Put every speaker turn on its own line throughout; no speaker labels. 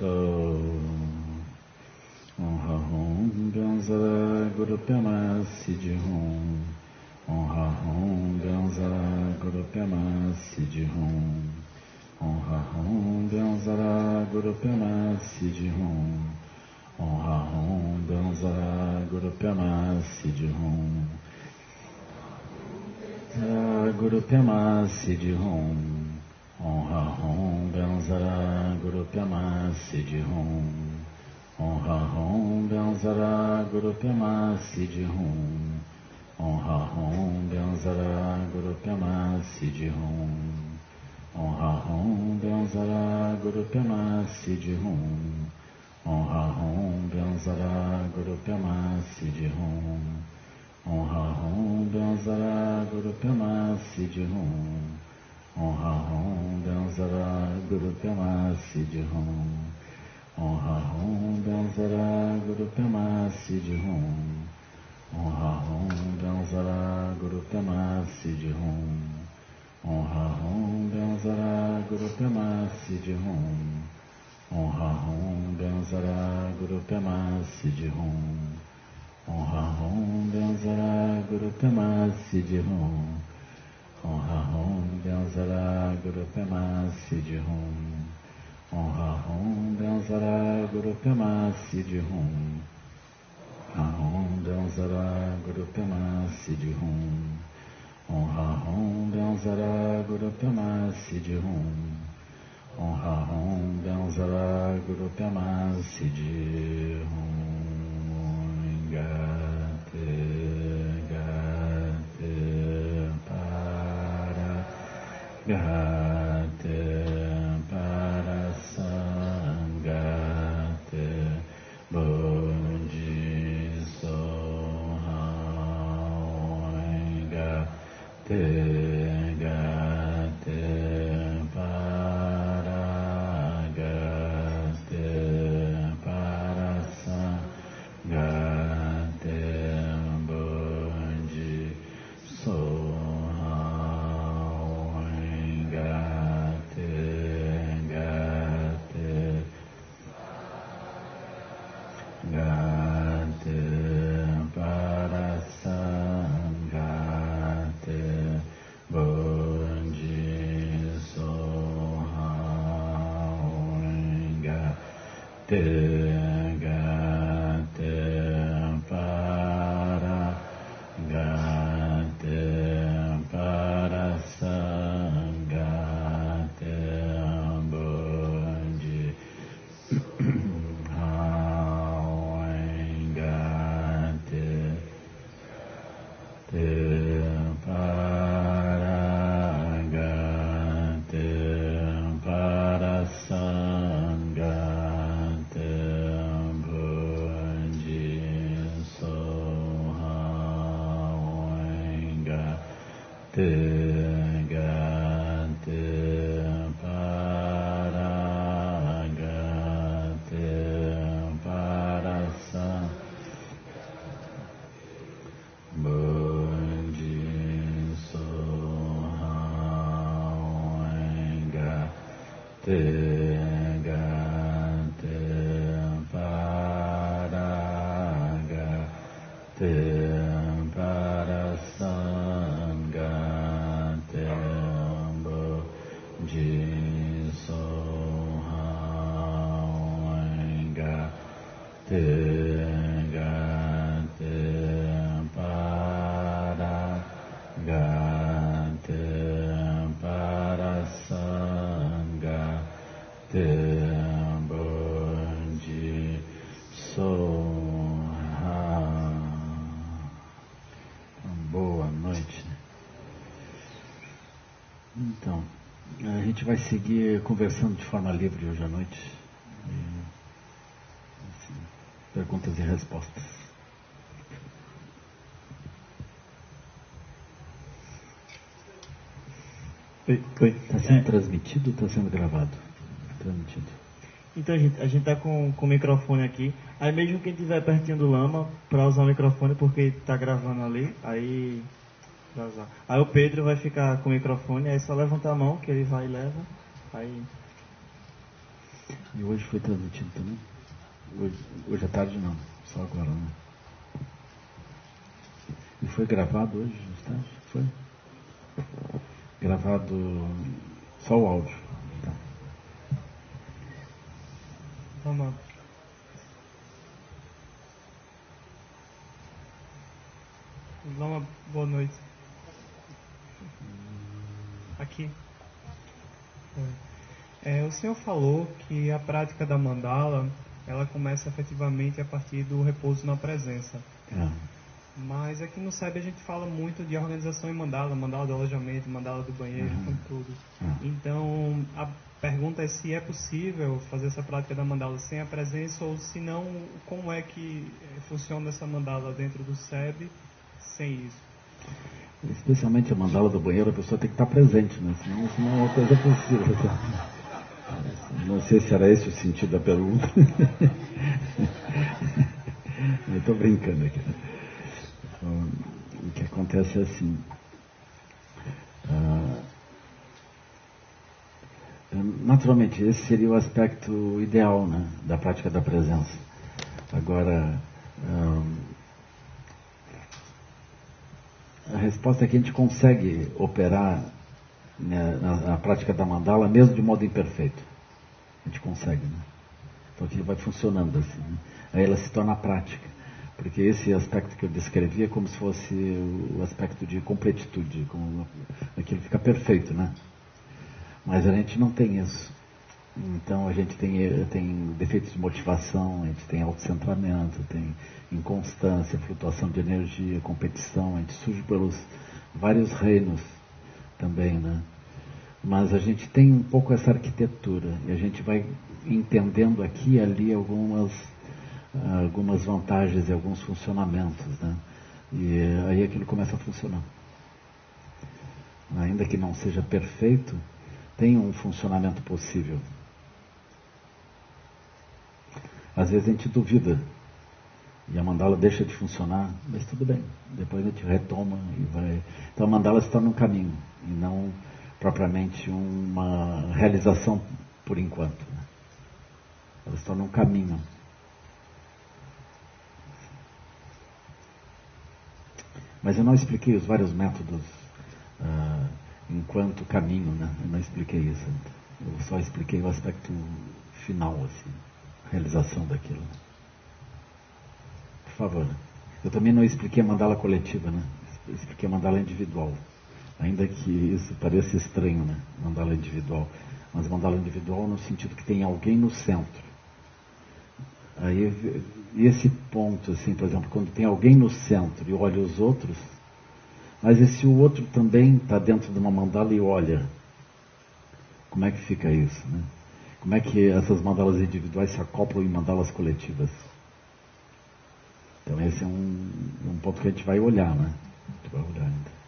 Om Ha Hum Ganzara Guru Pema Siddhi Hum. Om Ha Hum Ganzara Guru Pema Siddhi Hum. Om Ha Hum Ganzara Guru Pema Siddhi Hum. Om Ha Hum Ganzara Guru Pema Siddhi Hum. Guru Pema Siddhi Hum. Om Ha Hum Ganzara Guru Pema Siddhi Hum. Om Ha Hum Ganzara Guru Pema Siddhi Hum. Om Ha Hum Ganzara Guru Pema Siddhi Hum. Om Ha Hum Ganzara Guru Pema Siddhi Hum. Om Ha Hum Ganzara Guru Pema Siddhi Hum. Om Ha Hum Ganzara Guru Pema Siddhi Hum. Om Ha Hum Ganzara Guru Pema Siddhi Hum. Om Ha Hum Ganzara Guru Pema Siddhi Hum. Om Ha Hum Ganzara Guru Pema Siddhi Hum. Om Ha Hum Ganzara Guru Pema Siddhi Hum. Om Ha Hum Ganzara Guru Pema Siddhi Hum. Om Ha Hum Ganzara Guru Pema Siddhi Hum. Om Ha Hum Ganzara Guru Pema Siddhi Hum. Om Ha Hum Ganzara Guru Pema Siddhi Hum. Ha Hum Ganzara Guru Pema Siddhi Hum. Om Ha Hum Ganzara Guru Pema Siddhi Hum. Om Ha Hum Ganzara Guru Pema Siddhi Hum. Gate para Gate para Sangate Bodhi Soha Gate para Gate para Sangate Bodhi Soha Gate para Sangate Bodhi Soha Gate para Sangate Bodhi para Sangate Bodhi Soha Gate para Bodhi Soha para Sangate Bodhi Soha Gate para Sangate Bodhi Soha. Boa noite. Então, a gente vai seguir conversando de forma livre hoje à noite. Assim, perguntas e respostas. Oi. Está sendo transmitido ou está sendo gravado? Transmitido.
Então, gente, a gente tá com o microfone aqui. Aí mesmo quem estiver pertinho do lama, para usar o microfone, porque tá gravando ali, aí vai usar. Aí o Pedro vai ficar com o microfone, aí só levanta a mão que ele vai e leva. Aí.
E hoje foi transmitido também? Hoje à tarde não, só agora, né? E foi gravado hoje, Estágio? Foi? Gravado só o áudio. Tá.
Vamos lá. Lama, boa noite. Aqui. O senhor falou que a prática da mandala, ela começa efetivamente a partir do repouso na presença. Mas aqui no SEB a gente fala muito de organização em mandala, mandala do alojamento, mandala do banheiro, tudo. Então, a pergunta é se é possível fazer essa prática da mandala sem a presença, ou se não, como é que funciona essa mandala dentro do SEB sem isso?
Especialmente a mandala do banheiro, a pessoa tem que estar presente, né? Senão é uma coisa possível. Não sei se era esse o sentido da pergunta. Eu estou brincando aqui. O que acontece é assim. Naturalmente, esse seria o aspecto ideal, né, da prática da presença. Agora, a resposta é que a gente consegue operar, né, na prática da mandala, mesmo de modo imperfeito. A gente consegue, né? Então aquilo vai funcionando assim, né? Aí ela se torna prática. Porque esse aspecto que eu descrevi é como se fosse o aspecto de completitude, como aquilo fica perfeito, né? Mas a gente não tem isso. Então a gente tem defeitos de motivação, a gente tem autocentramento, tem inconstância, flutuação de energia, competição, a gente surge pelos vários reinos também, né? Mas a gente tem um pouco essa arquitetura e a gente vai entendendo aqui e ali algumas vantagens e alguns funcionamentos, né? E aí aquilo começa a funcionar. Ainda que não seja perfeito, tem um funcionamento possível. Às vezes a gente duvida e a mandala deixa de funcionar, mas tudo bem, depois a gente retoma e vai. Então a mandala se torna um caminho e não propriamente uma realização por enquanto, né? Ela se torna um caminho. Mas eu não expliquei os vários métodos enquanto caminho, né? Eu não expliquei isso. Eu só expliquei o aspecto final, assim, a realização daquilo. Por favor. Eu também não expliquei a mandala coletiva, né? Eu expliquei a mandala individual. Ainda que isso pareça estranho, né? Mandala individual. Mas mandala individual no sentido que tem alguém no centro. Aí, esse ponto, assim, por exemplo, quando tem alguém no centro e olha os outros, mas e se o outro também está dentro de uma mandala e olha? Como é que fica isso, né? Como é que essas mandalas individuais se acoplam em mandalas coletivas? Então esse é um ponto que a gente vai olhar, né? A gente vai olhar ainda.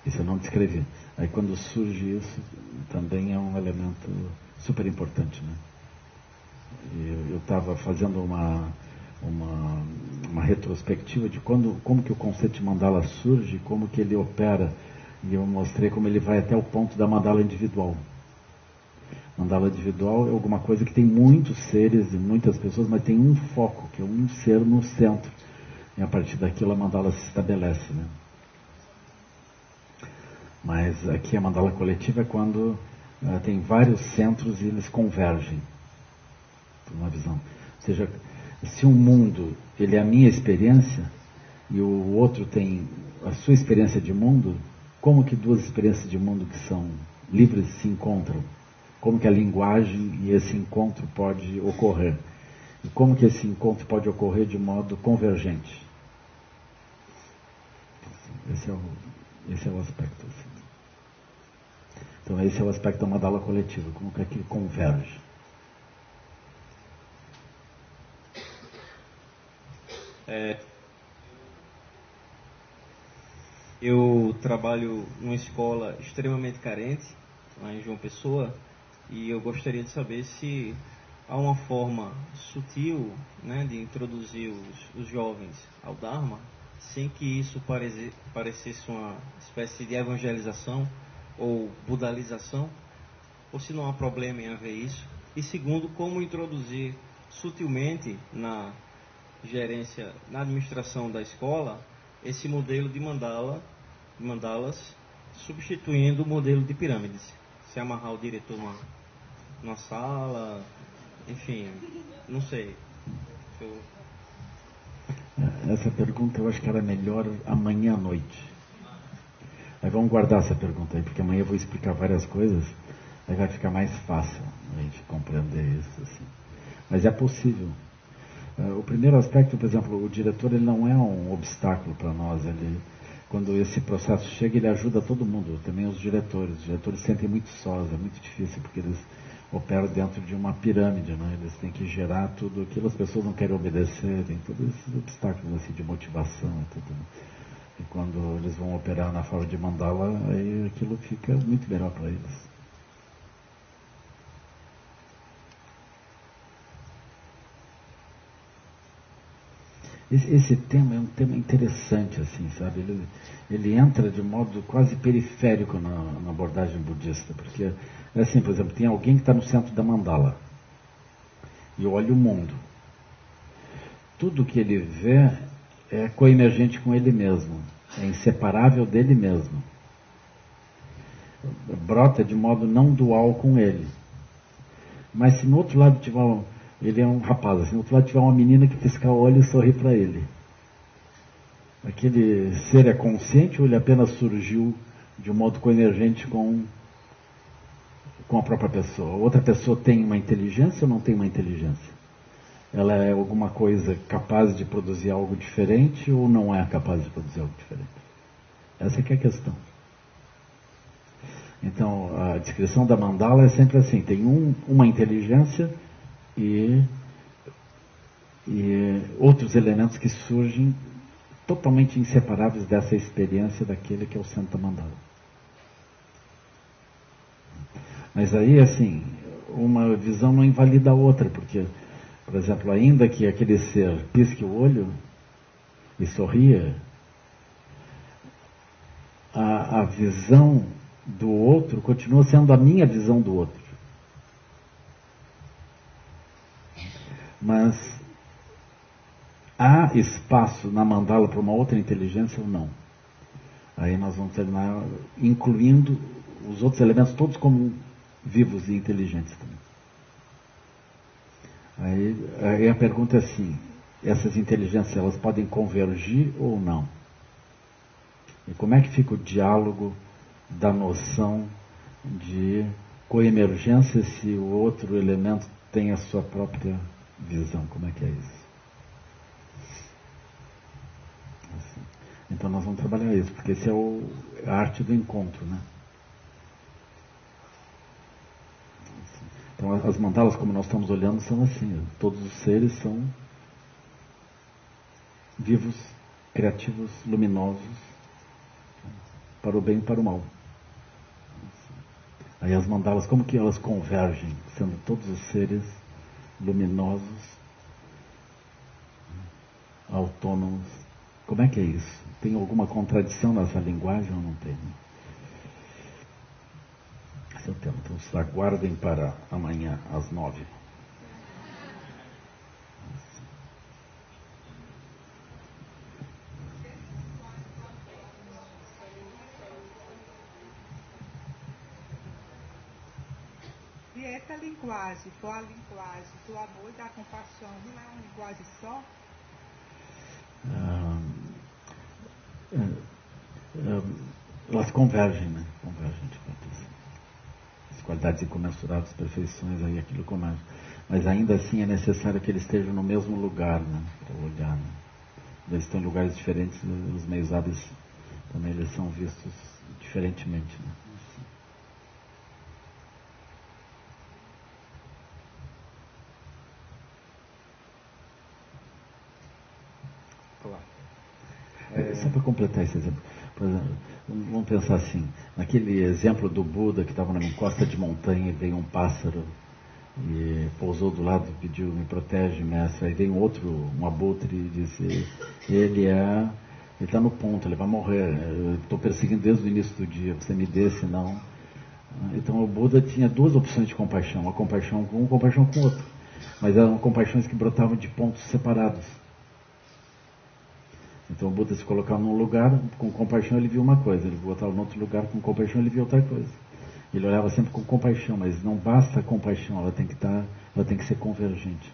Isso eu não descrevi. Aí quando surge isso, também é um elemento super importante, né? Eu estava fazendo uma retrospectiva de como que o conceito de mandala surge, como que ele opera, e eu mostrei como ele vai até o ponto da mandala individual. Mandala individual é alguma coisa que tem muitos seres e muitas pessoas, mas tem um foco, que é um ser no centro. E a partir daquilo a mandala se estabelece, né? Mas aqui a mandala coletiva é quando tem vários centros e eles convergem. Uma visão. Ou seja, se um mundo ele é a minha experiência e o outro tem a sua experiência de mundo, como que duas experiências de mundo que são livres se encontram? Como que a linguagem e esse encontro pode ocorrer? E como que esse encontro pode ocorrer de modo convergente? Esse é o aspecto. Assim. Então esse é o aspecto da mandala coletiva, como que aquilo converge.
Eu trabalho numa escola extremamente carente, lá em João Pessoa, e eu gostaria de saber se há uma forma sutil, né, de introduzir os jovens ao Dharma, sem que isso parecesse uma espécie de evangelização ou budalização, ou se não há problema em haver isso, E segundo, como introduzir sutilmente na gerência, na administração da escola, esse modelo de mandalas, substituindo o modelo de pirâmides. Se amarrar o diretor numa sala, enfim, não sei.
Essa pergunta eu acho que era melhor amanhã à noite. Aí vamos guardar essa pergunta aí, porque amanhã eu vou explicar várias coisas, aí vai ficar mais fácil a gente compreender isso. Assim. Mas é possível. O primeiro aspecto, por exemplo, o diretor ele não é um obstáculo para nós. Quando esse processo chega, ele ajuda todo mundo, também os diretores. Os diretores se sentem muito sós, é muito difícil, porque eles operam dentro de uma pirâmide, né? Eles têm que gerar tudo aquilo, as pessoas não querem obedecer, tem todos esses obstáculos assim, de motivação e tudo. E quando eles vão operar na forma de mandala, aí aquilo fica muito melhor para eles. Esse tema é um tema interessante, assim, sabe? Ele entra de modo quase periférico na abordagem budista, porque, é assim, por exemplo, tem alguém que está no centro da mandala e olha o mundo. Tudo que ele vê é coemergente com ele mesmo, é inseparável dele mesmo. Brota de modo não dual com ele. Mas se no outro lado tiver ele é um rapaz, assim, no outro lado tiver uma menina que pisca o olho e sorri para ele. Aquele ser é consciente ou ele apenas surgiu de um modo coemergente com a própria pessoa? Outra pessoa tem uma inteligência ou não tem uma inteligência? Ela é alguma coisa capaz de produzir algo diferente ou não é capaz de produzir algo diferente? Essa é que é a questão. Então, a descrição da mandala é sempre assim, tem uma inteligência e outros elementos que surgem totalmente inseparáveis dessa experiência daquele que é o centro da mandala. Mas aí, assim, uma visão não invalida a outra, porque, por exemplo, ainda que aquele ser pisque o olho e sorria, a visão do outro continua sendo a minha visão do outro. Mas há espaço na mandala para uma outra inteligência ou não? Aí nós vamos terminar incluindo os outros elementos todos como vivos e inteligentes também. Aí a pergunta é assim, essas inteligências elas podem convergir ou não? E como é que fica o diálogo da noção de coemergência se o outro elemento tem a sua própria visão? Como é que é isso? Assim. Então nós vamos trabalhar isso, porque esse é a arte do encontro, né? Assim. Então as mandalas, como nós estamos olhando, são assim, todos os seres são vivos, criativos, luminosos, para o bem e para o mal. Aí as mandalas, como que elas convergem, sendo todos os seres luminosos, autônomos? Como é que é isso? Tem alguma contradição nessa linguagem ou não tem? Esse é o tema. Então, aguardem para amanhã, às 9h.
Se essa linguagem for a linguagem do amor e da compaixão, não é uma linguagem só?
Elas convergem, né? Convergem de fato. As qualidades incomensuráveis, perfeições, aí aquilo converge. Mas ainda assim é necessário que eles estejam no mesmo lugar, né? Para olhar, né? Eles estão em lugares diferentes, os meios hábeis também eles são vistos diferentemente, né? Só para completar esse exemplo, por exemplo, vamos pensar assim, naquele exemplo do Buda que estava numa encosta de montanha e veio um pássaro e pousou do lado e pediu, me protege, mestre. Aí veio um abutre e disse, ele está no ponto, ele vai morrer, eu estou perseguindo desde o início do dia, você me dê, senão Então o Buda tinha duas opções de compaixão, a compaixão com um, compaixão com outro. Mas eram compaixões que brotavam de pontos separados. Então o Buda se colocava num lugar, com compaixão ele viu uma coisa, ele botava em outro lugar, com compaixão ele viu outra coisa. Ele olhava sempre com compaixão, mas não basta a compaixão, ela tem que ser convergente.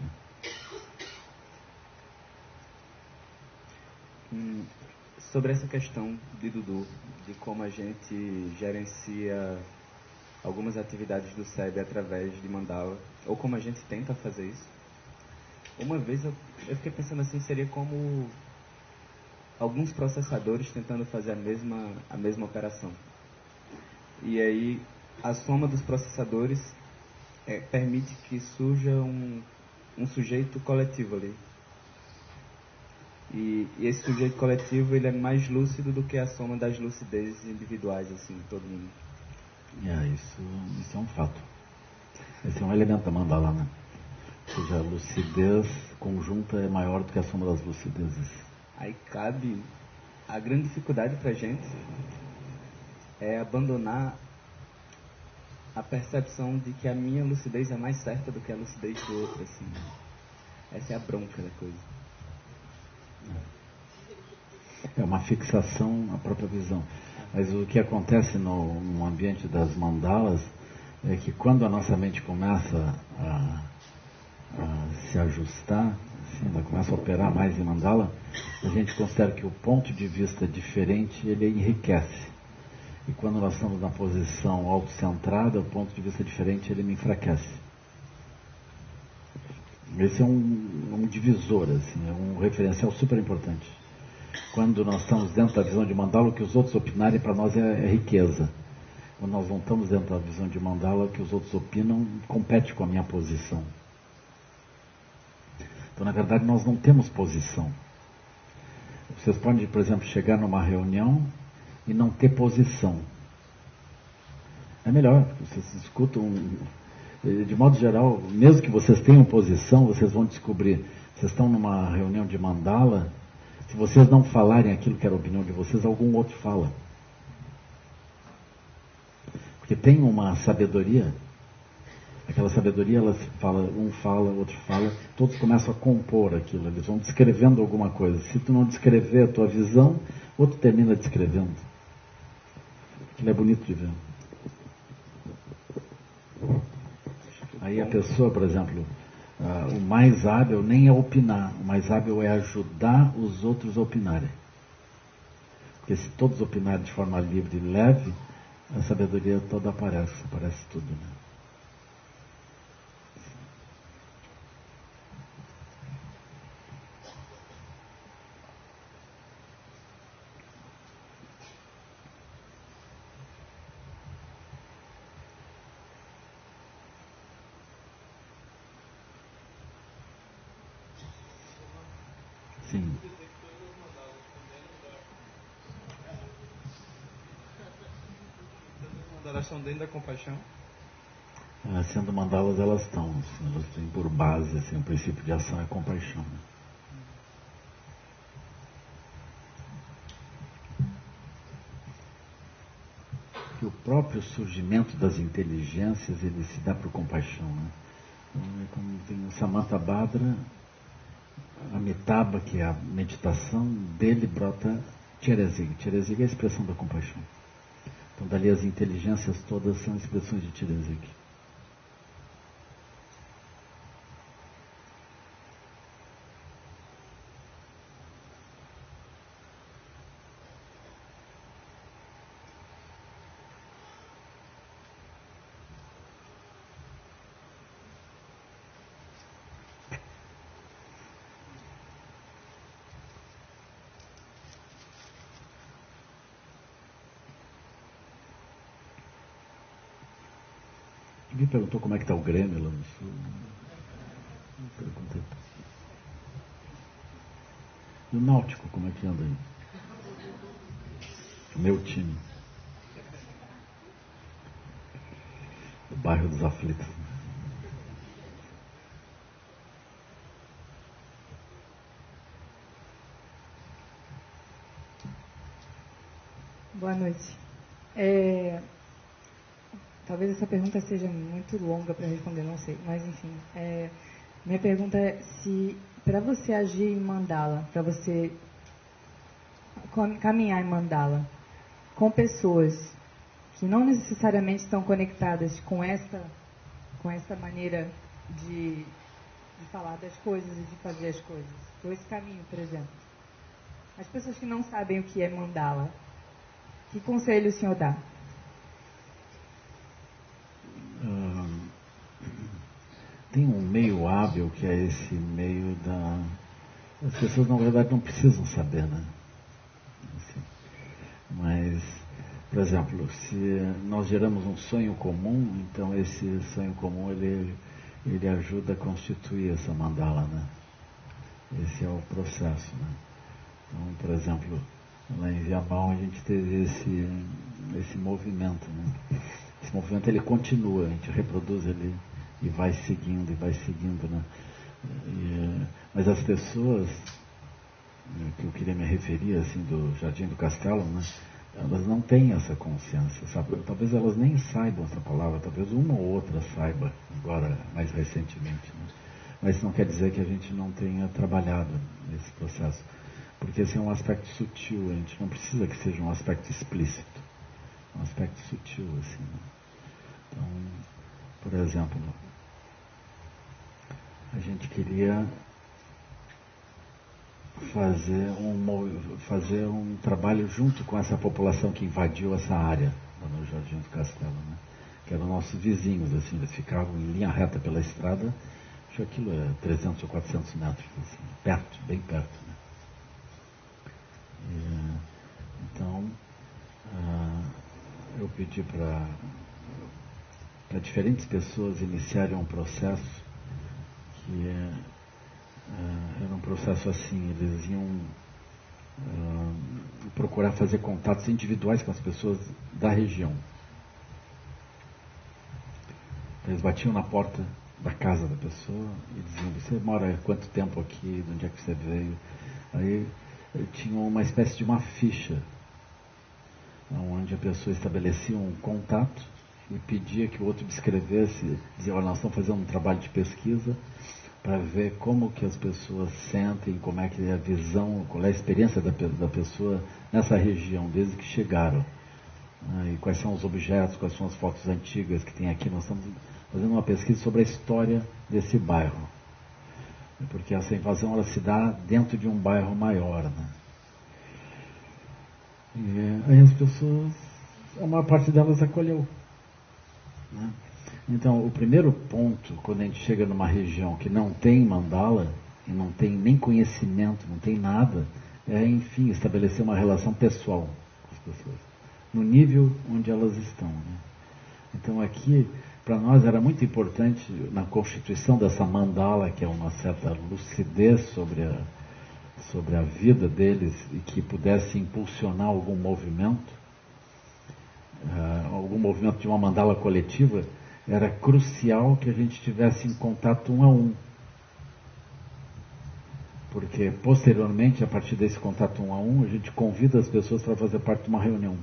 Sobre essa questão de Dudu, de como a gente gerencia algumas atividades do SEB através de mandala, ou como a gente tenta fazer isso. Uma vez eu fiquei pensando assim, seria como alguns processadores tentando fazer a mesma operação. E aí a soma dos processadores permite que surja um sujeito coletivo ali. E esse sujeito coletivo ele é mais lúcido do que a soma das lucidezes individuais assim, de todo mundo.
Isso é um fato. Esse é um elemento da mandala, né? Ou seja, a lucidez conjunta é maior do que a soma das lucidezes.
Aí cabe a grande dificuldade pra gente é abandonar a percepção de que a minha lucidez é mais certa do que a lucidez do outro, assim. Essa é a bronca da coisa.
É uma fixação na própria visão. Mas o que acontece no ambiente das mandalas é que quando a nossa mente começa a se ajustar, assim, ela começa a operar mais em mandala, a gente considera que o ponto de vista diferente ele enriquece. E quando nós estamos na posição autocentrada, o ponto de vista diferente ele me enfraquece. Esse é um divisor, assim, é um referencial super importante. Quando nós estamos dentro da visão de mandala, o que os outros opinarem para nós é riqueza. Quando nós não estamos dentro da visão de mandala, o que os outros opinam compete com a minha posição. Então, na verdade, nós não temos posição. Vocês podem, por exemplo, chegar numa reunião e não ter posição. É melhor, vocês escutam. De modo geral, mesmo que vocês tenham posição, vocês vão descobrir. Vocês estão numa reunião de mandala, se vocês não falarem aquilo que era a opinião de vocês, algum outro fala. Porque tem uma sabedoria, aquela sabedoria, ela fala, um fala, outro fala, todos começam a compor aquilo, eles vão descrevendo alguma coisa. Se tu não descrever a tua visão, outro termina descrevendo. Aquilo é bonito de ver. Aí a pessoa, por exemplo, o mais hábil nem é opinar, o mais hábil é ajudar os outros a opinarem. Porque se todos opinarem de forma livre e leve, a sabedoria toda aparece tudo, né? Sim.
Elas estão dentro da compaixão?
Sendo mandalas, elas estão, assim, elas têm por base, assim, o princípio de ação é compaixão, né? Que o próprio surgimento das inteligências, ele se dá por compaixão, né? Como tem o Samantabhadra, Amitabha, que é a meditação, dele brota Tiresiga. Tiresiga é a expressão da compaixão. Então, dali as inteligências todas são expressões de Tiresiga. Me perguntou como é que está o Grêmio lá no Sul. Não perguntei. E o Náutico, como é que anda aí? O meu time. O bairro dos aflitos.
Boa noite. talvez essa pergunta seja muito longa para responder, não sei, mas enfim, minha pergunta é se para você agir em mandala, para você caminhar em mandala com pessoas que não necessariamente estão conectadas com essa maneira de falar das coisas e de fazer as coisas, ou esse caminho, por exemplo. As pessoas que não sabem o que é mandala, que conselho o senhor dá?
Tem um meio hábil que é esse meio da... As pessoas, na verdade, não precisam saber, né? Assim. Mas, por exemplo, se nós geramos um sonho comum, então esse sonho comum, ele ajuda a constituir essa mandala, né? Esse é o processo, né? Então, por exemplo, lá em Viamão a gente teve esse movimento, né? Esse movimento, ele continua, a gente reproduz ele e vai seguindo, né? Mas as pessoas que eu queria me referir, assim, do Jardim do Castelo, né? Elas não têm essa consciência, sabe? Talvez elas nem saibam essa palavra, talvez uma ou outra saiba, agora, mais recentemente, né? Mas isso não quer dizer que a gente não tenha trabalhado nesse processo, porque esse é um aspecto sutil, a gente não precisa que seja um aspecto explícito, um aspecto sutil, assim, né? Então, por exemplo, a gente queria fazer um trabalho junto com essa população que invadiu essa área lá no Jardim do Castelo, né? Que eram nossos vizinhos, assim, eles ficavam em linha reta pela estrada, acho que aquilo é 300 ou 400 metros, assim, perto, bem perto, né? Então, eu pedi para diferentes pessoas iniciarem um processo que era um processo assim, eles iam procurar fazer contatos individuais com as pessoas da região. Eles batiam na porta da casa da pessoa e diziam: você mora há quanto tempo aqui, de onde é que você veio? Aí tinha uma espécie de uma ficha, onde a pessoa estabelecia um contato e pedia que o outro descrevesse, dizia: olha, nós estamos fazendo um trabalho de pesquisa para ver como que as pessoas sentem, como é que é a visão, qual é a experiência da pessoa nessa região, desde que chegaram. E quais são os objetos, quais são as fotos antigas que tem aqui. Nós estamos fazendo uma pesquisa sobre a história desse bairro, porque essa invasão ela se dá dentro de um bairro maior, né? E aí as pessoas, a maior parte delas acolheu, né? Então, o primeiro ponto, quando a gente chega numa região que não tem mandala, e não tem nem conhecimento, não tem nada, é, enfim, estabelecer uma relação pessoal com as pessoas, no nível onde elas estão, né? Então, aqui, para nós era muito importante, na constituição dessa mandala, que é uma certa lucidez sobre a vida deles e que pudesse impulsionar algum movimento de uma mandala coletiva, era crucial que a gente tivesse em contato um a um. Porque, posteriormente, a partir desse contato um a um, a gente convida as pessoas para fazer parte de uma reunião.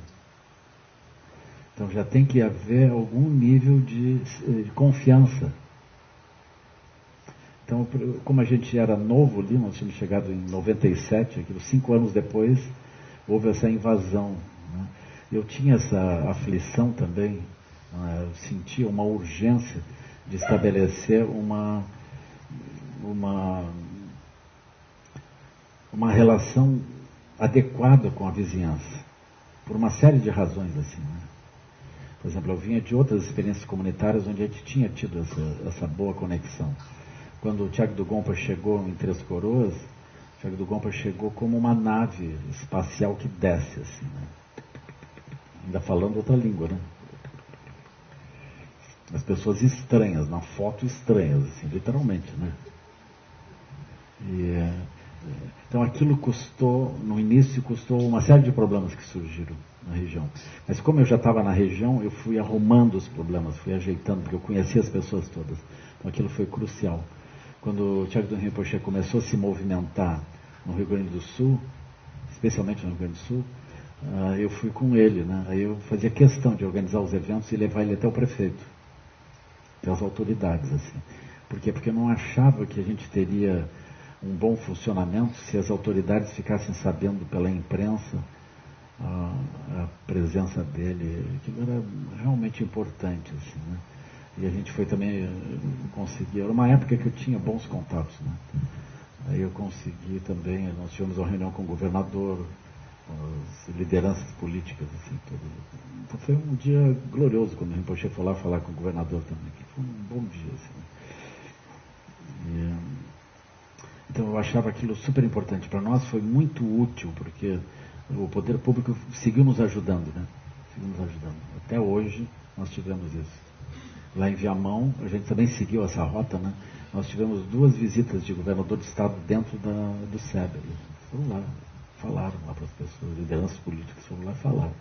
Então já tem que haver algum nível de confiança. Então, como a gente era novo ali, nós tínhamos chegado em 97, aquilo, 5 anos depois, houve essa invasão, né? Eu tinha essa aflição também, eu sentia uma urgência de estabelecer uma relação adequada com a vizinhança, por uma série de razões, assim, né? Por exemplo, eu vinha de outras experiências comunitárias onde a gente tinha tido essa boa conexão. Quando o Thiago do Gompa chegou em Três Coroas, o Thiago do Gompa chegou como uma nave espacial que desce, assim, né? Ainda falando outra língua, né? As pessoas estranhas, na foto estranhas, assim, literalmente, né? Então aquilo no início custou uma série de problemas que surgiram na região. Mas como eu já estava na região, eu fui arrumando os problemas, fui ajeitando, porque eu conhecia as pessoas todas. Então aquilo foi crucial. Quando o Thiago do Rinpoche começou a se movimentar no Rio Grande do Sul, especialmente no Rio Grande do Sul, eu fui com ele, né? Aí eu fazia questão de organizar os eventos e levar ele até o prefeito, até as autoridades, assim. Por quê? Porque eu não achava que a gente teria um bom funcionamento se as autoridades ficassem sabendo pela imprensa a presença dele. Aquilo era realmente importante, assim, né? E a gente foi também conseguir, era uma época que eu tinha bons contatos, né? Aí eu consegui também, nós tivemos uma reunião com o governador, as lideranças políticas, assim, tudo. Então foi um dia glorioso quando o Rinpoche foi lá falar com o governador também, que foi um bom dia, assim. Então eu achava aquilo super importante. Para nós foi muito útil, porque o poder público seguiu nos ajudando, né? Seguiu nos ajudando. Até hoje nós tivemos isso. Lá em Viamão, a gente também seguiu essa rota, né? Nós tivemos 2 visitas de governador de estado dentro do SEB. Eles foram lá, falaram lá para as pessoas, lideranças políticas foram lá e falaram.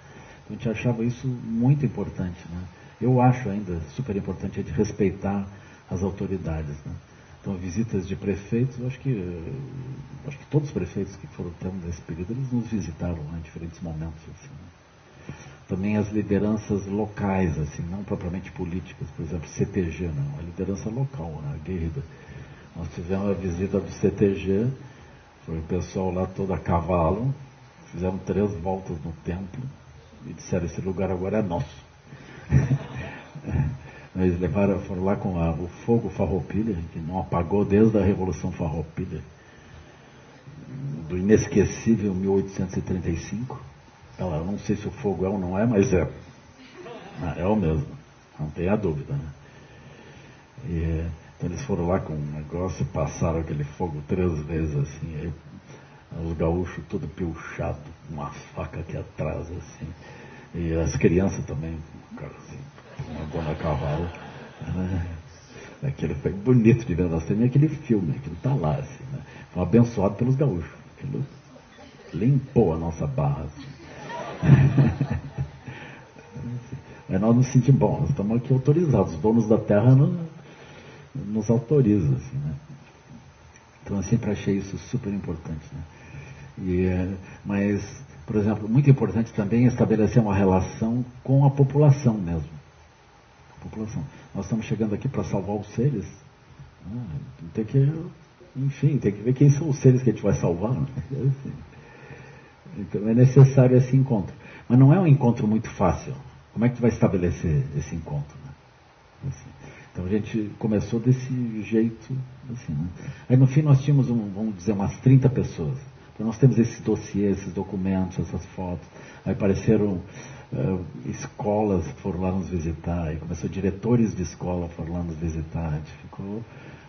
Então a gente achava isso muito importante, né? Eu acho ainda super importante a gente respeitar as autoridades, né? Então visitas de prefeitos, eu acho que todos os prefeitos que foram tendo nesse período, eles nos visitaram, né, em diferentes momentos, assim, né? Também as lideranças locais, assim, não propriamente políticas, por exemplo, CTG, não, a liderança local, né, a guerrilha. Nós tivemos a visita do CTG, foi o pessoal lá todo a cavalo, fizeram 3 voltas no templo e disseram, esse lugar agora é nosso. Eles foram lá com o fogo farroupilha, que não apagou desde a Revolução Farroupilha, do inesquecível 1835. Ela, eu não sei se o fogo é ou não é, mas é. É o mesmo, não tem a dúvida, né? Então eles foram lá com um negócio e passaram aquele fogo 3 vezes, assim, aí, os gaúchos tudo piochado, uma faca aqui atrás, assim, e as crianças também, cara, assim, uma goma a cavalo, né? Aquilo foi bonito de ver, nós temos aquele filme, aquilo tá lá, assim, né? Foi abençoado pelos gaúchos, aquilo limpou a nossa barra, assim. Mas nós nos sentimos bons, nós estamos aqui autorizados, os donos da terra nos autorizam, assim, né? Então eu sempre achei isso super importante, né? Mas, por exemplo, muito importante também é estabelecer uma relação com a população mesmo. A população. Nós estamos chegando aqui para salvar os seres, né? Tem que ver quem são os seres que a gente vai salvar, né? Assim. Então é necessário esse encontro. Mas não é um encontro muito fácil. Como é que tu vai estabelecer esse encontro, né? Assim. Então a gente começou desse jeito, assim, né? Aí no fim nós tínhamos, vamos dizer, umas 30 pessoas. Então nós temos esse dossiê, esses documentos, essas fotos. Aí apareceram escolas que foram lá nos visitar. Aí começou diretores de escola foram lá nos visitar. A gente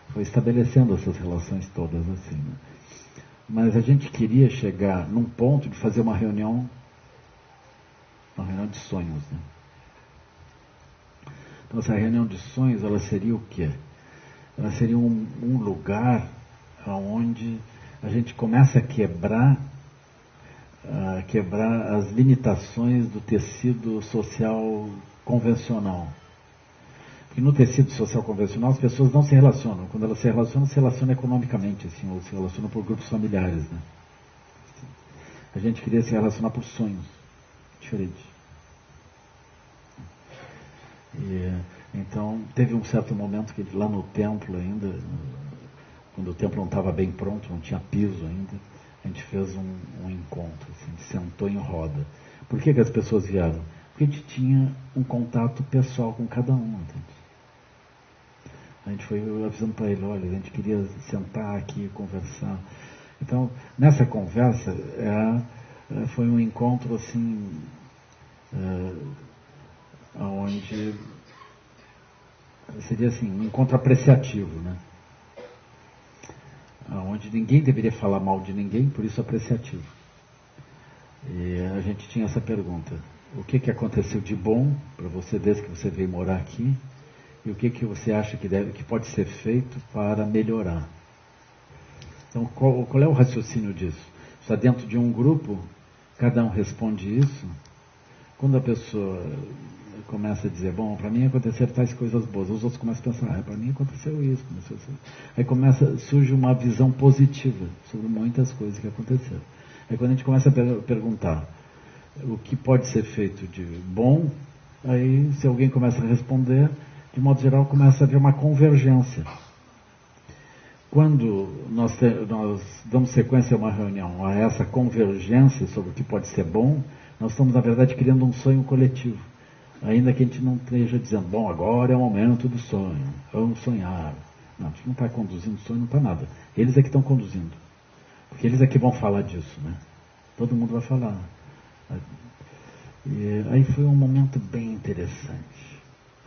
foi estabelecendo essas relações todas, assim, né? Mas a gente queria chegar num ponto de fazer uma reunião de sonhos, né? Então essa reunião de sonhos, ela seria o quê? Ela seria um lugar onde a gente começa a quebrar as limitações do tecido social convencional. Porque no tecido social convencional as pessoas não se relacionam. Quando elas se relacionam economicamente, assim, ou se relacionam por grupos familiares, né? A gente queria se relacionar por sonhos, diferente. Então teve um certo momento que lá no templo ainda, quando o templo não estava bem pronto, não tinha piso ainda, a gente fez um encontro, assim, a gente sentou em roda. Por que as pessoas vieram? Porque a gente tinha um contato pessoal com cada um, entende? A gente foi avisando para ele, olha, a gente queria sentar aqui e conversar. Então, nessa conversa, foi um encontro, assim, onde seria assim, um encontro apreciativo, né? Onde ninguém deveria falar mal de ninguém, por isso apreciativo. E a gente tinha essa pergunta: o que aconteceu de bom para você desde que você veio morar aqui? E o que você acha que pode ser feito para melhorar? Então, qual é o raciocínio disso? Está dentro de um grupo, cada um responde isso. Quando a pessoa começa a dizer, bom, para mim aconteceram tais coisas boas, os outros começam a pensar, para mim aconteceu isso, Aí surge uma visão positiva sobre muitas coisas que aconteceram. Aí quando a gente começa a perguntar, o que pode ser feito de bom, aí se alguém começa a responder, de modo geral começa a haver uma convergência. Quando nós damos sequência a uma reunião, a essa convergência sobre o que pode ser bom, nós estamos, na verdade, criando um sonho coletivo. Ainda que a gente não esteja dizendo, bom, agora é o momento do sonho, vamos sonhar. Não, a gente não está conduzindo sonho, não está nada. Eles é que estão conduzindo. Porque eles é que vão falar disso, né? Todo mundo vai falar. E aí foi um momento bem interessante.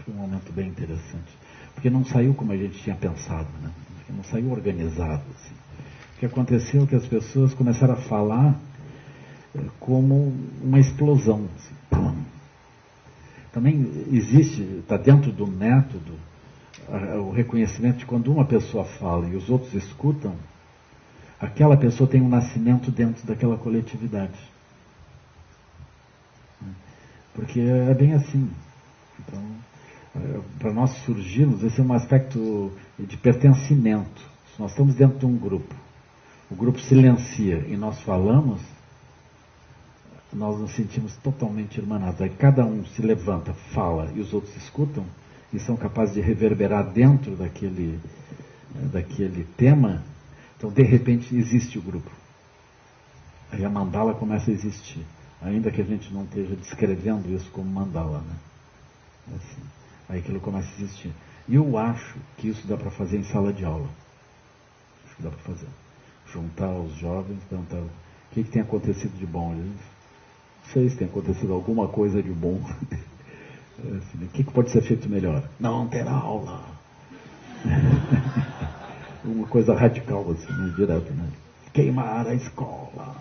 Foi um momento bem interessante. Porque não saiu como a gente tinha pensado, né? Porque não saiu organizado, assim. O que aconteceu é que as pessoas começaram a falar como uma explosão. Assim. Também existe, está dentro do método, o reconhecimento de quando uma pessoa fala e os outros escutam, aquela pessoa tem um nascimento dentro daquela coletividade. Porque é bem assim. Então, para nós surgirmos, esse é um aspecto de pertencimento. Se nós estamos dentro de um grupo, o grupo silencia e nós falamos, nós nos sentimos totalmente irmanados. Aí cada um se levanta, fala e os outros escutam e são capazes de reverberar dentro daquele tema. Então, de repente, existe o grupo. Aí a mandala começa a existir. Ainda que a gente não esteja descrevendo isso como mandala, né? Assim, aí aquilo começa a existir. E eu acho que isso dá para fazer em sala de aula. Acho que dá para fazer. Juntar os jovens, perguntar o que tem acontecido de bom. Eles, não sei se tem acontecido alguma coisa de bom. Assim, o que pode ser feito melhor? Não ter aula. Uma coisa radical, assim, né? Direto, né? Queimar a escola.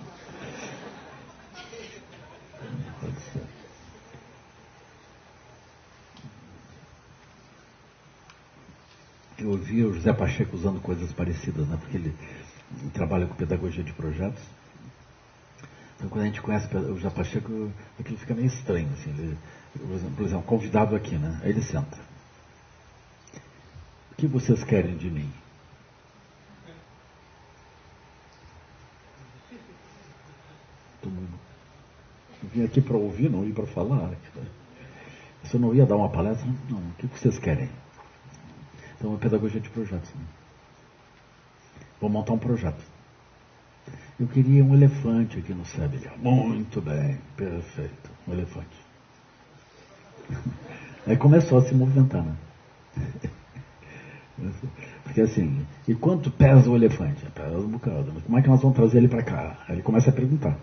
Pode ser. Eu ouvi o José Pacheco usando coisas parecidas, né? Porque ele trabalha com pedagogia de projetos. Então, quando a gente conhece o José Pacheco, aquilo fica meio estranho, assim. Ele, por exemplo, convidado aqui, né? Aí ele senta. O que vocês querem de mim? Todo mundo. Eu vim aqui para ouvir, não ir para falar. Se eu não ia dar uma palestra, não. O que vocês querem? Então, é pedagogia de projetos. Né? Vou montar um projeto. Eu queria um elefante aqui no SEB. Muito bem, perfeito. Um elefante. Aí começou a se movimentar, né? Porque assim, e quanto pesa o elefante? Pesa um bocado. Mas como é que nós vamos trazer ele para cá? Aí ele começa a perguntar.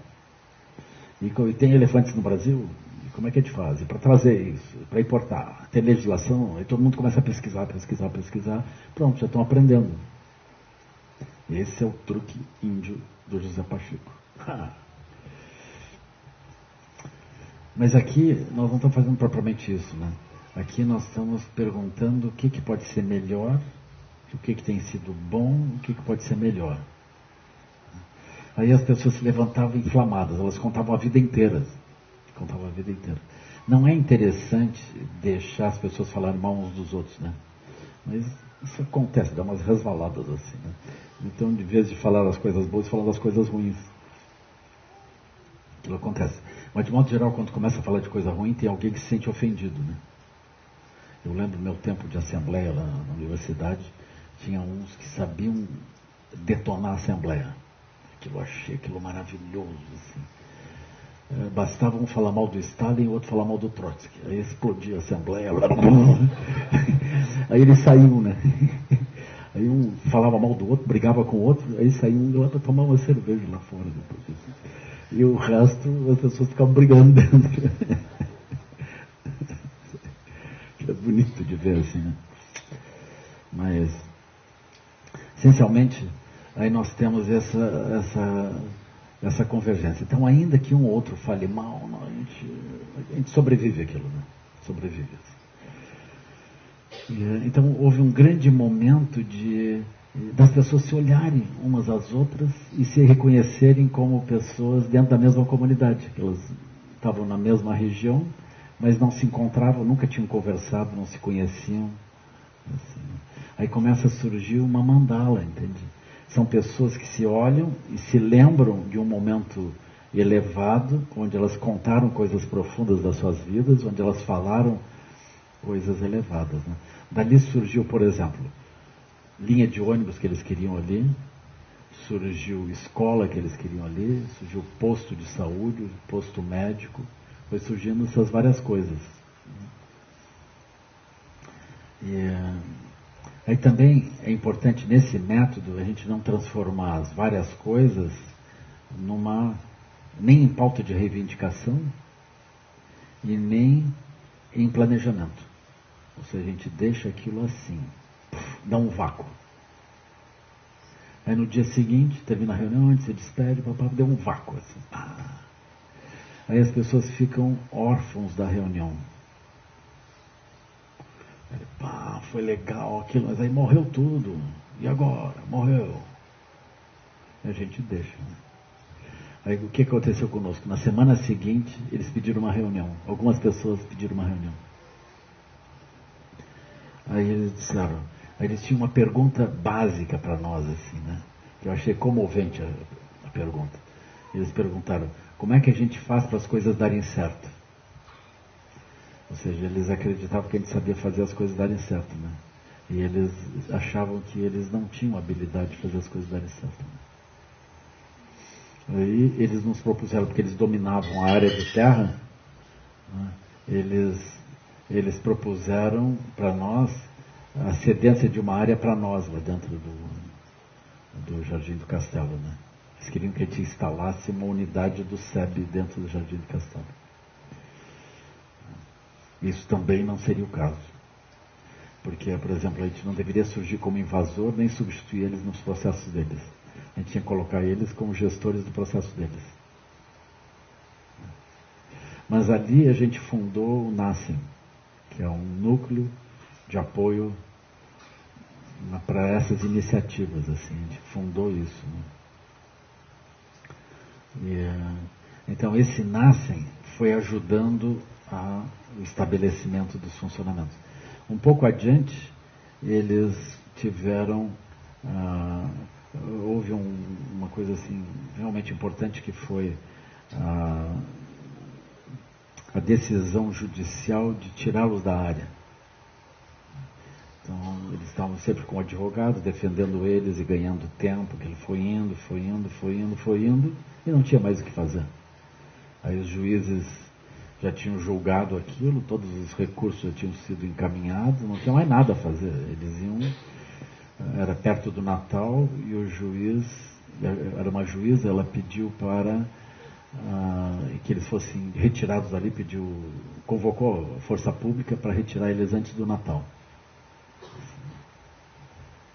E tem elefantes no Brasil? Como é que a gente faz? Para trazer isso, para importar, tem legislação, aí todo mundo começa a pesquisar. Pronto, já estão aprendendo. Esse é o truque índio do José Pacheco. Mas aqui nós não estamos fazendo propriamente isso, né? Aqui nós estamos perguntando o que pode ser melhor, o que tem sido bom, o que pode ser melhor. Aí as pessoas se levantavam inflamadas, elas contavam a vida inteira. Não é interessante deixar as pessoas falarem mal uns dos outros, né? Mas isso acontece, dá umas resvaladas assim, né? Então, de vez de falar das coisas boas, falar das coisas ruins. Aquilo acontece. Mas, de modo geral, quando começa a falar de coisa ruim, tem alguém que se sente ofendido, né? Eu lembro do meu tempo de assembleia lá na universidade, tinha uns que sabiam detonar a assembleia. Eu achei aquilo maravilhoso, assim. Bastava um falar mal do Stalin e o outro falar mal do Trotsky. Aí explodia a assembleia. Aí ele saiu, né? Aí um falava mal do outro, brigava com o outro, aí saiu um lá para tomar uma cerveja lá fora depois disso. E o resto, as pessoas ficavam brigando dentro. É bonito de ver assim, né? Mas, essencialmente, aí nós temos essa convergência. Então, ainda que um ou outro fale mal, a gente sobrevive aquilo, né? Sobrevive. Então, houve um grande momento das pessoas se olharem umas às outras e se reconhecerem como pessoas dentro da mesma comunidade. Elas estavam na mesma região, mas não se encontravam, nunca tinham conversado, não se conheciam. Assim. Aí começa a surgir uma mandala, entende? São pessoas que se olham e se lembram de um momento elevado, onde elas contaram coisas profundas das suas vidas, onde elas falaram coisas elevadas. Né? Dali surgiu, por exemplo, linha de ônibus que eles queriam ali, surgiu escola que eles queriam ali, surgiu posto de saúde, posto médico, foi surgindo essas várias coisas. E aí também é importante nesse método a gente não transformar as várias coisas nem em pauta de reivindicação e nem em planejamento. Ou seja, a gente deixa aquilo assim, dá um vácuo. Aí no dia seguinte, termina a reunião, a gente se despede, papai, deu um vácuo assim. Aí as pessoas ficam órfãos da reunião. Aí, foi legal aquilo, mas aí morreu tudo. E agora? Morreu. E a gente deixa. Né? Aí o que aconteceu conosco? Na semana seguinte, eles pediram uma reunião. Algumas pessoas pediram uma reunião. Aí eles disseram, aí eles tinham uma pergunta básica para nós, assim, né? Eu achei comovente a pergunta. Eles perguntaram, como é que a gente faz para as coisas darem certo? Ou seja, eles acreditavam que a gente sabia fazer as coisas darem certo, né? E eles achavam que eles não tinham habilidade de fazer as coisas darem certo. Né? Aí eles nos propuseram, porque eles dominavam a área de terra, né? Eles propuseram para nós a cedência de uma área para nós lá dentro do Jardim do Castelo, né? Eles queriam que a gente instalasse uma unidade do SEB dentro do Jardim do Castelo. Isso também não seria o caso. Porque, por exemplo, a gente não deveria surgir como invasor nem substituir eles nos processos deles. A gente tinha que colocar eles como gestores do processo deles. Mas ali a gente fundou o NASCEM, que é um núcleo de apoio para essas iniciativas, assim, a gente fundou isso. Né? Então esse NASCEM foi ajudando o estabelecimento dos funcionamentos. Um pouco adiante, eles tiveram, houve uma coisa assim realmente importante, que foi a decisão judicial de tirá-los da área. Então, eles estavam sempre com advogados, defendendo eles e ganhando tempo, que ele foi indo, e não tinha mais o que fazer. Aí os juízes já tinham julgado aquilo, todos os recursos já tinham sido encaminhados, não tinha mais nada a fazer. Eles iam, era perto do Natal, e o juiz, era uma juíza, ela pediu para que eles fossem retirados dali, convocou a força pública para retirar eles antes do Natal.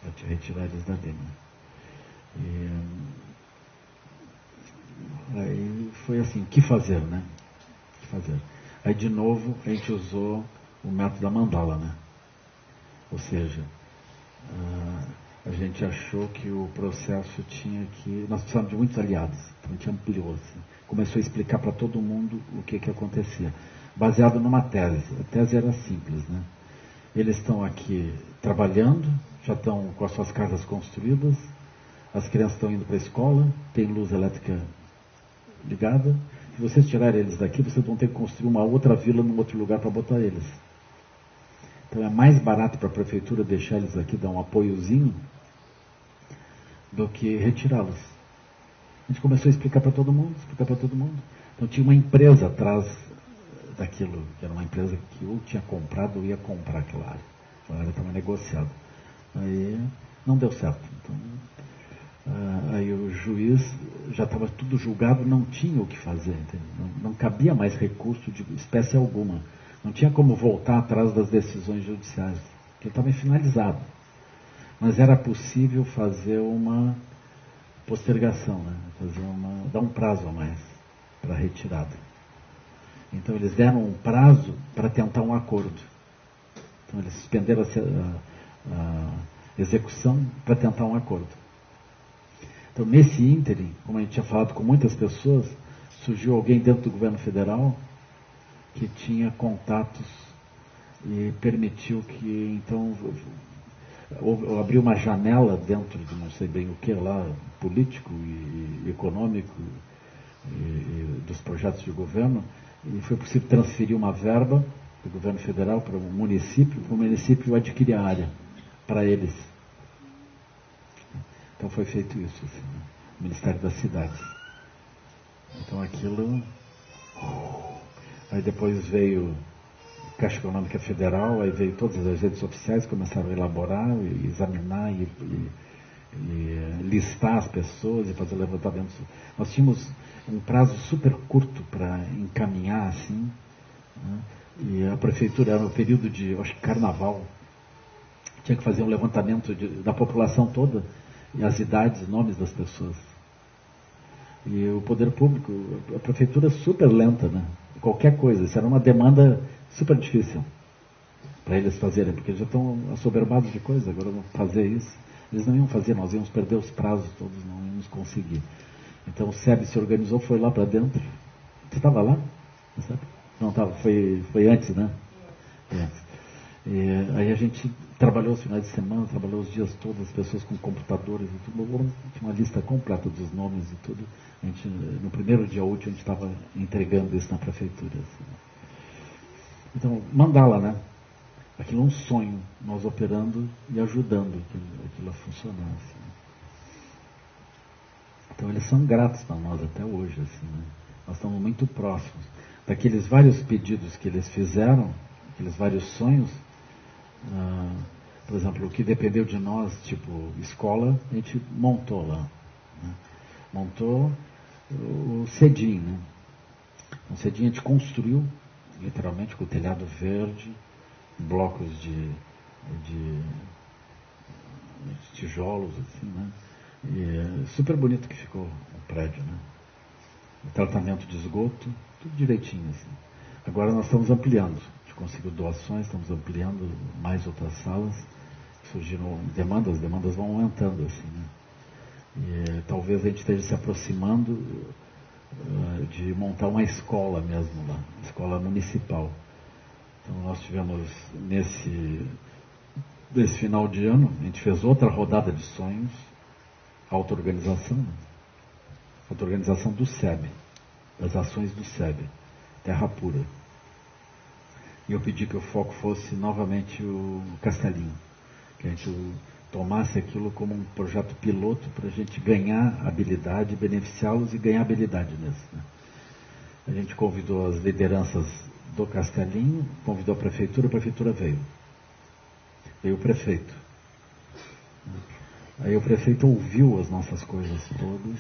Para retirar eles dali, né? Aí foi assim, o que fazer, né? O que fazer? Aí de novo a gente usou o método da mandala, né? Ou seja, a gente achou que o processo tinha que... Nós precisávamos de muitos aliados, então a gente ampliou, assim. Começou a explicar para todo mundo o que acontecia, baseado numa tese. A tese era simples, né? Eles estão aqui trabalhando, já estão com as suas casas construídas, as crianças estão indo para a escola, tem luz elétrica ligada. Se vocês tirarem eles daqui, vocês vão ter que construir uma outra vila num outro lugar para botar eles. Então é mais barato para a prefeitura deixar eles aqui, dar um apoiozinho, do que retirá-los. A gente começou a explicar para todo mundo, Então tinha uma empresa atrás daquilo, que era uma empresa que ou tinha comprado ou ia comprar aquela área. Aquela área estava negociada. Aí não deu certo. Então, aí o juiz já estava tudo julgado, não tinha o que fazer, não cabia mais recurso de espécie alguma. Não tinha como voltar atrás das decisões judiciais, porque estava finalizado. Mas era possível fazer uma postergação, né? Dar um prazo a mais para a retirada. Então eles deram um prazo para tentar um acordo. Então eles suspenderam a execução para tentar um acordo. Então nesse ínterim, como a gente tinha falado com muitas pessoas, surgiu alguém dentro do governo federal que tinha contatos e permitiu que então abriu uma janela dentro de não sei bem o que lá, político e econômico, e dos projetos de governo, e foi possível transferir uma verba do governo federal para o município adquirir a área para eles. Então foi feito isso, assim, né? O Ministério das Cidades. Então aquilo... Aí depois veio Caixa Econômica Federal, aí veio todas as redes oficiais, começaram a elaborar, e examinar e listar as pessoas e fazer levantamentos. Nós tínhamos um prazo super curto para encaminhar, assim, né? E a prefeitura, era no período de, acho que carnaval, tinha que fazer um levantamento da população toda, e as idades, nomes das pessoas. E o poder público, a prefeitura super lenta, né? Qualquer coisa, isso era uma demanda super difícil para eles fazerem, porque eles já estão assoberbados de coisa, agora vão fazer isso. Eles não iam fazer, nós íamos perder os prazos todos, não íamos conseguir. Então o SEB se organizou, foi lá para dentro. Você estava lá? Não estava, foi antes, né? Antes. E aí a gente trabalhou os finais de semana, trabalhou os dias todos, as pessoas com computadores e tudo. Tinha uma lista completa dos nomes e tudo. A gente, no primeiro dia útil, a gente estava entregando isso na prefeitura. Assim. Então, mandala, né? Aquilo é um sonho, nós operando e ajudando aquilo a funcionar. Assim. Então, eles são gratos para nós até hoje. Assim, né? Nós estamos muito próximos. Daqueles vários pedidos que eles fizeram, aqueles vários sonhos, por exemplo, o que dependeu de nós, tipo escola, a gente montou lá. Né? Montou o CEDIM. Né? O CEDIM a gente construiu, literalmente, com o telhado verde, blocos de tijolos, assim, né? E é super bonito que ficou o prédio, né? O tratamento de esgoto, tudo direitinho, assim. Agora nós estamos ampliando, a gente conseguiu doações, estamos ampliando mais outras salas, surgiram demandas, as demandas vão aumentando, assim, né? E talvez a gente esteja se aproximando de montar uma escola mesmo lá, escola municipal. Então nós tivemos nesse final de ano, a gente fez outra rodada de sonhos, auto-organização, né? Auto-organização do SEB, das ações do SEB, Terra Pura. E eu pedi que o foco fosse novamente o Castelinho, que a gente tomasse aquilo como um projeto piloto para a gente ganhar habilidade, beneficiá-los e ganhar habilidade nisso. Né? A gente convidou as lideranças do Castelinho, convidou a prefeitura veio. Veio o prefeito. Aí o prefeito ouviu as nossas coisas todas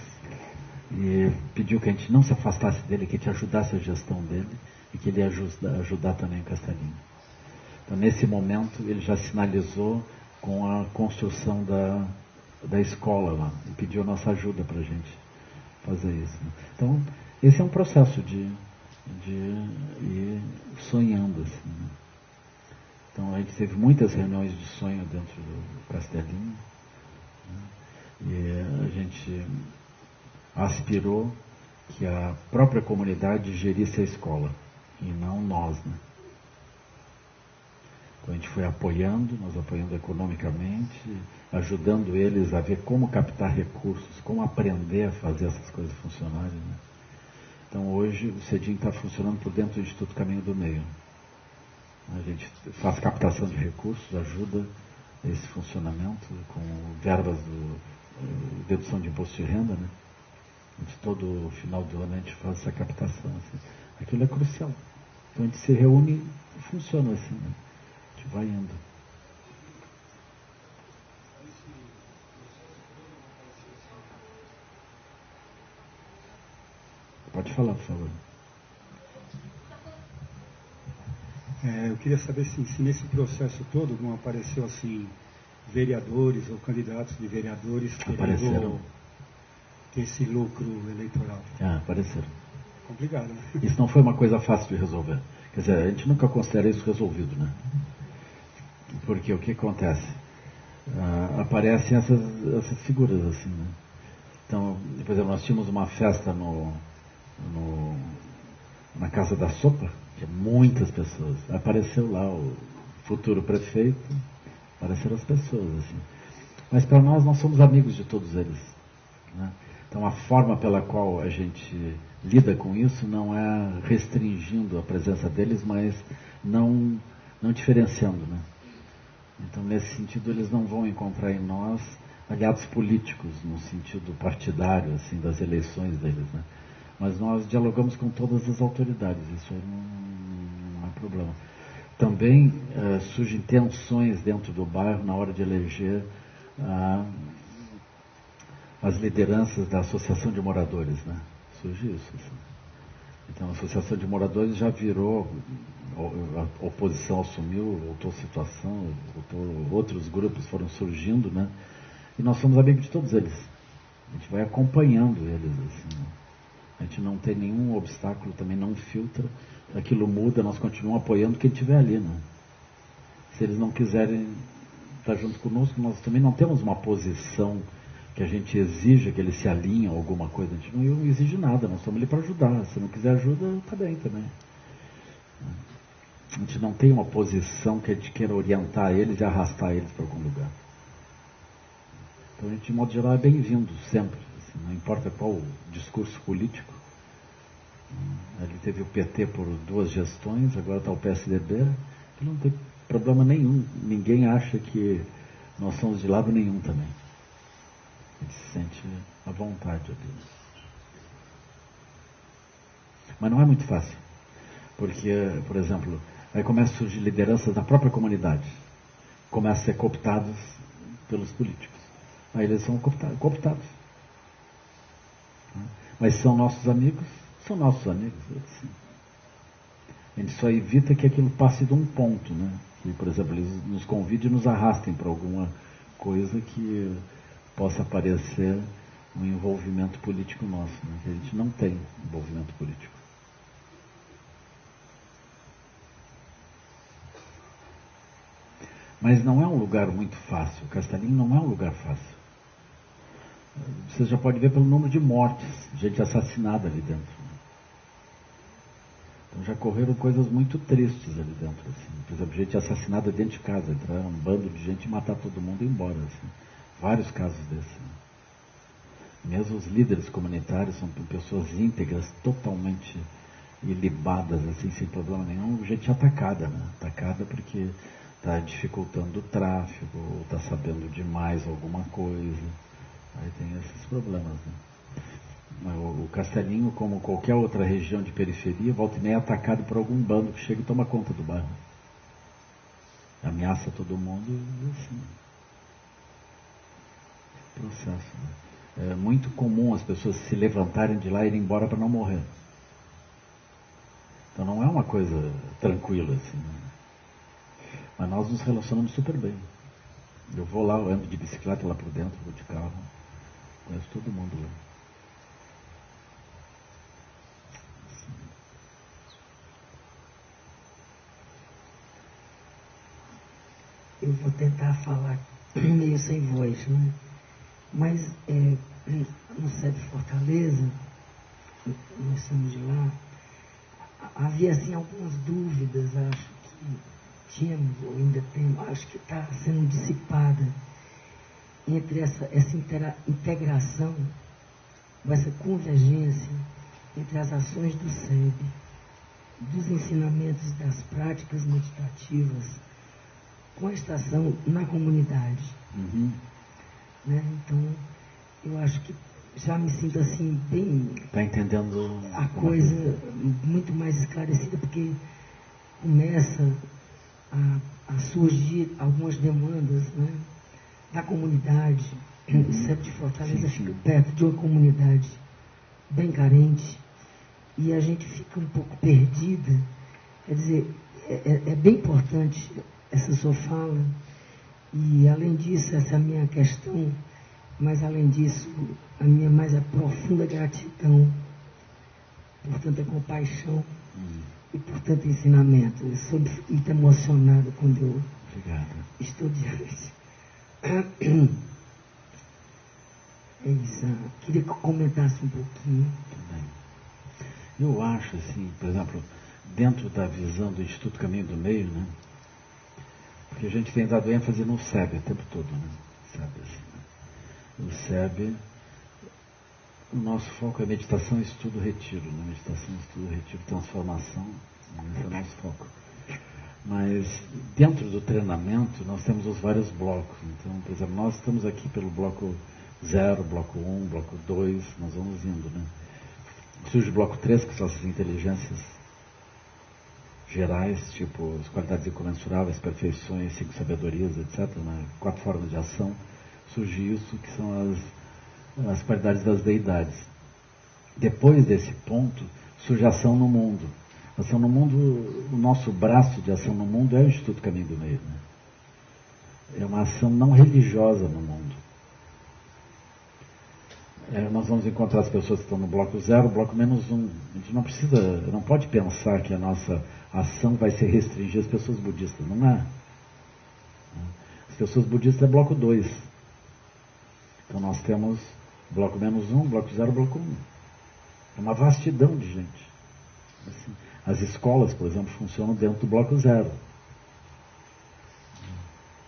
e pediu que a gente não se afastasse dele, que a gente ajudasse a gestão dele e que ele ia ajudar também o Castelinho. Então nesse momento ele já sinalizou com a construção da escola lá e pediu a nossa ajuda para a gente fazer isso. Né? Então esse é um processo de ir sonhando, assim, né? Então a gente teve muitas reuniões de sonho dentro do Castelinho, né? E a gente aspirou que a própria comunidade gerisse a escola e não nós, né? Então a gente foi nós apoiando economicamente, ajudando eles a ver como captar recursos, como aprender a fazer essas coisas funcionarem, né? Então hoje o CEDIM está funcionando por dentro do Instituto Caminho do Meio. A gente faz captação de recursos, ajuda esse funcionamento com verbas dedução de imposto de renda, né? A gente, todo final do ano a gente faz essa captação. Assim. Aquilo é crucial. Então a gente se reúne e funciona assim, né? A gente vai indo. Pode falar, por favor.
Eu queria saber se nesse processo todo não apareceu assim vereadores ou candidatos de vereadores querendo ter esse lucro eleitoral.
Apareceram.
Complicado, né?
Isso não foi uma coisa fácil de resolver. Quer dizer, a gente nunca considera isso resolvido, né? Porque o que acontece? Aparecem essas figuras assim, né? Então, por exemplo, nós tínhamos uma festa na Casa da Sopa, que muitas pessoas. Apareceu lá o futuro prefeito, apareceram as pessoas, assim. Mas para nós somos amigos de todos eles, né? Então a forma pela qual a gente lida com isso não é restringindo a presença deles, mas não diferenciando, né? Então, nesse sentido, eles não vão encontrar em nós aliados políticos, no sentido partidário, assim, das eleições deles, né? Mas nós dialogamos com todas as autoridades, isso aí não é problema. Também surgem tensões dentro do bairro na hora de eleger as lideranças da Associação de Moradores, né? Surge isso, assim. Então, a Associação de Moradores já virou, a oposição assumiu, voltou a situação, outros grupos foram surgindo, né? E nós somos amigos de todos eles. A gente vai acompanhando eles, assim, né? A gente não tem nenhum obstáculo, também não filtra. Aquilo muda, nós continuamos apoiando quem estiver ali, né? Se eles não quiserem estar junto conosco, nós também não temos uma posição que a gente exija que eles se alinhem a alguma coisa. A gente não exige nada, nós estamos ali para ajudar. Se não quiser ajuda, está bem também. A gente não tem uma posição que a gente queira orientar eles e arrastar eles para algum lugar. Então a gente, de modo geral, é bem-vindo sempre, assim, não importa qual discurso político. Ele teve o PT por 2 gestões, agora está o PSDB, que não tem problema nenhum. Ninguém acha que nós somos de lado nenhum também. A gente se sente à vontade ali. Mas não é muito fácil, porque, por exemplo, aí começam a surgir lideranças da própria comunidade, começam a ser cooptados pelos políticos. Aí eles são cooptados. Mas são nossos amigos? São nossos amigos. Assim. A gente só evita que aquilo passe de um ponto, né? Que, por exemplo, eles nos convidem e nos arrastem para alguma coisa que possa parecer um envolvimento político nosso, né? Que a gente não tem envolvimento político. Mas não é um lugar muito fácil. O Castelinho não é um lugar fácil. Você já pode ver pelo número de mortes, gente assassinada ali dentro. Então já correram coisas muito tristes ali dentro. Assim. Por exemplo, gente assassinada dentro de casa, entrar um bando de gente e matar todo mundo e ir embora. Assim. Vários casos desses. Mesmo os líderes comunitários são pessoas íntegras, totalmente ilibadas, assim, sem problema nenhum. Gente atacada, né? Atacada porque está dificultando o tráfego, ou está sabendo demais alguma coisa. Aí tem esses problemas, né? O Castelinho, como qualquer outra região de periferia, volta e meia é atacado por algum bando que chega e toma conta do bairro. Ameaça todo mundo e assim. Processo, né? É muito comum as pessoas se levantarem de lá e irem embora para não morrer. Então não é uma coisa tranquila, assim, né? Mas nós nos relacionamos super bem. Eu vou lá, eu ando de bicicleta lá por dentro, vou de carro. Conheço todo mundo lá.
Eu vou tentar falar meio sem voz, né? Mas no SEB Fortaleza, nós somos de lá, havia assim algumas dúvidas, acho que tínhamos, ou ainda temos, acho que está sendo dissipada entre essa integração, essa convergência entre as ações do SEB, dos ensinamentos e das práticas meditativas, com a estação na comunidade.
Uhum.
Né? Então, eu acho que já me sinto assim bem...
Está entendendo
a coisa muito mais esclarecida, porque começa a surgir algumas demandas, né, da comunidade. O SEB de Fortaleza fica perto de uma comunidade bem carente e a gente fica um pouco perdida. Quer dizer, é bem importante essa sua fala e, além disso, essa é a minha questão, mas, além disso, a minha mais profunda gratidão por tanta compaixão e por tanto ensinamento. Eu sou muito emocionado quando eu estou diante. É isso. Queria que eu comentasse um pouquinho.
Também. Eu acho, assim, por exemplo, dentro da visão do Instituto Caminho do Meio, né? Porque a gente tem dado ênfase no SEB o tempo todo, né? SEB, assim, né? O SEB O nosso foco é meditação, estudo, retiro. Né? Meditação, estudo, retiro, transformação. Esse é o nosso foco. Mas dentro do treinamento nós temos os vários blocos. Então, por exemplo, nós estamos aqui pelo bloco 0, bloco 1, bloco 2, nós vamos indo, né? Surge o bloco 3, que são essas inteligências gerais, tipo as qualidades incomensuráveis, perfeições, 5 sabedorias, etc., né? 4 formas de ação. Surge isso, que são as qualidades das deidades. Depois desse ponto, surge a ação no mundo. A ação no mundo, o nosso braço de ação no mundo é o Instituto Caminho do Meio. Né? É uma ação não religiosa no mundo. Nós vamos encontrar as pessoas que estão no bloco 0, bloco -1. A gente não pode pensar que a nossa ação vai se restringir às pessoas budistas. Não é. As pessoas budistas é bloco 2. Então nós temos bloco -1, bloco 0, bloco 1. É uma vastidão de gente. Assim, as escolas, por exemplo, funcionam dentro do bloco 0. Ou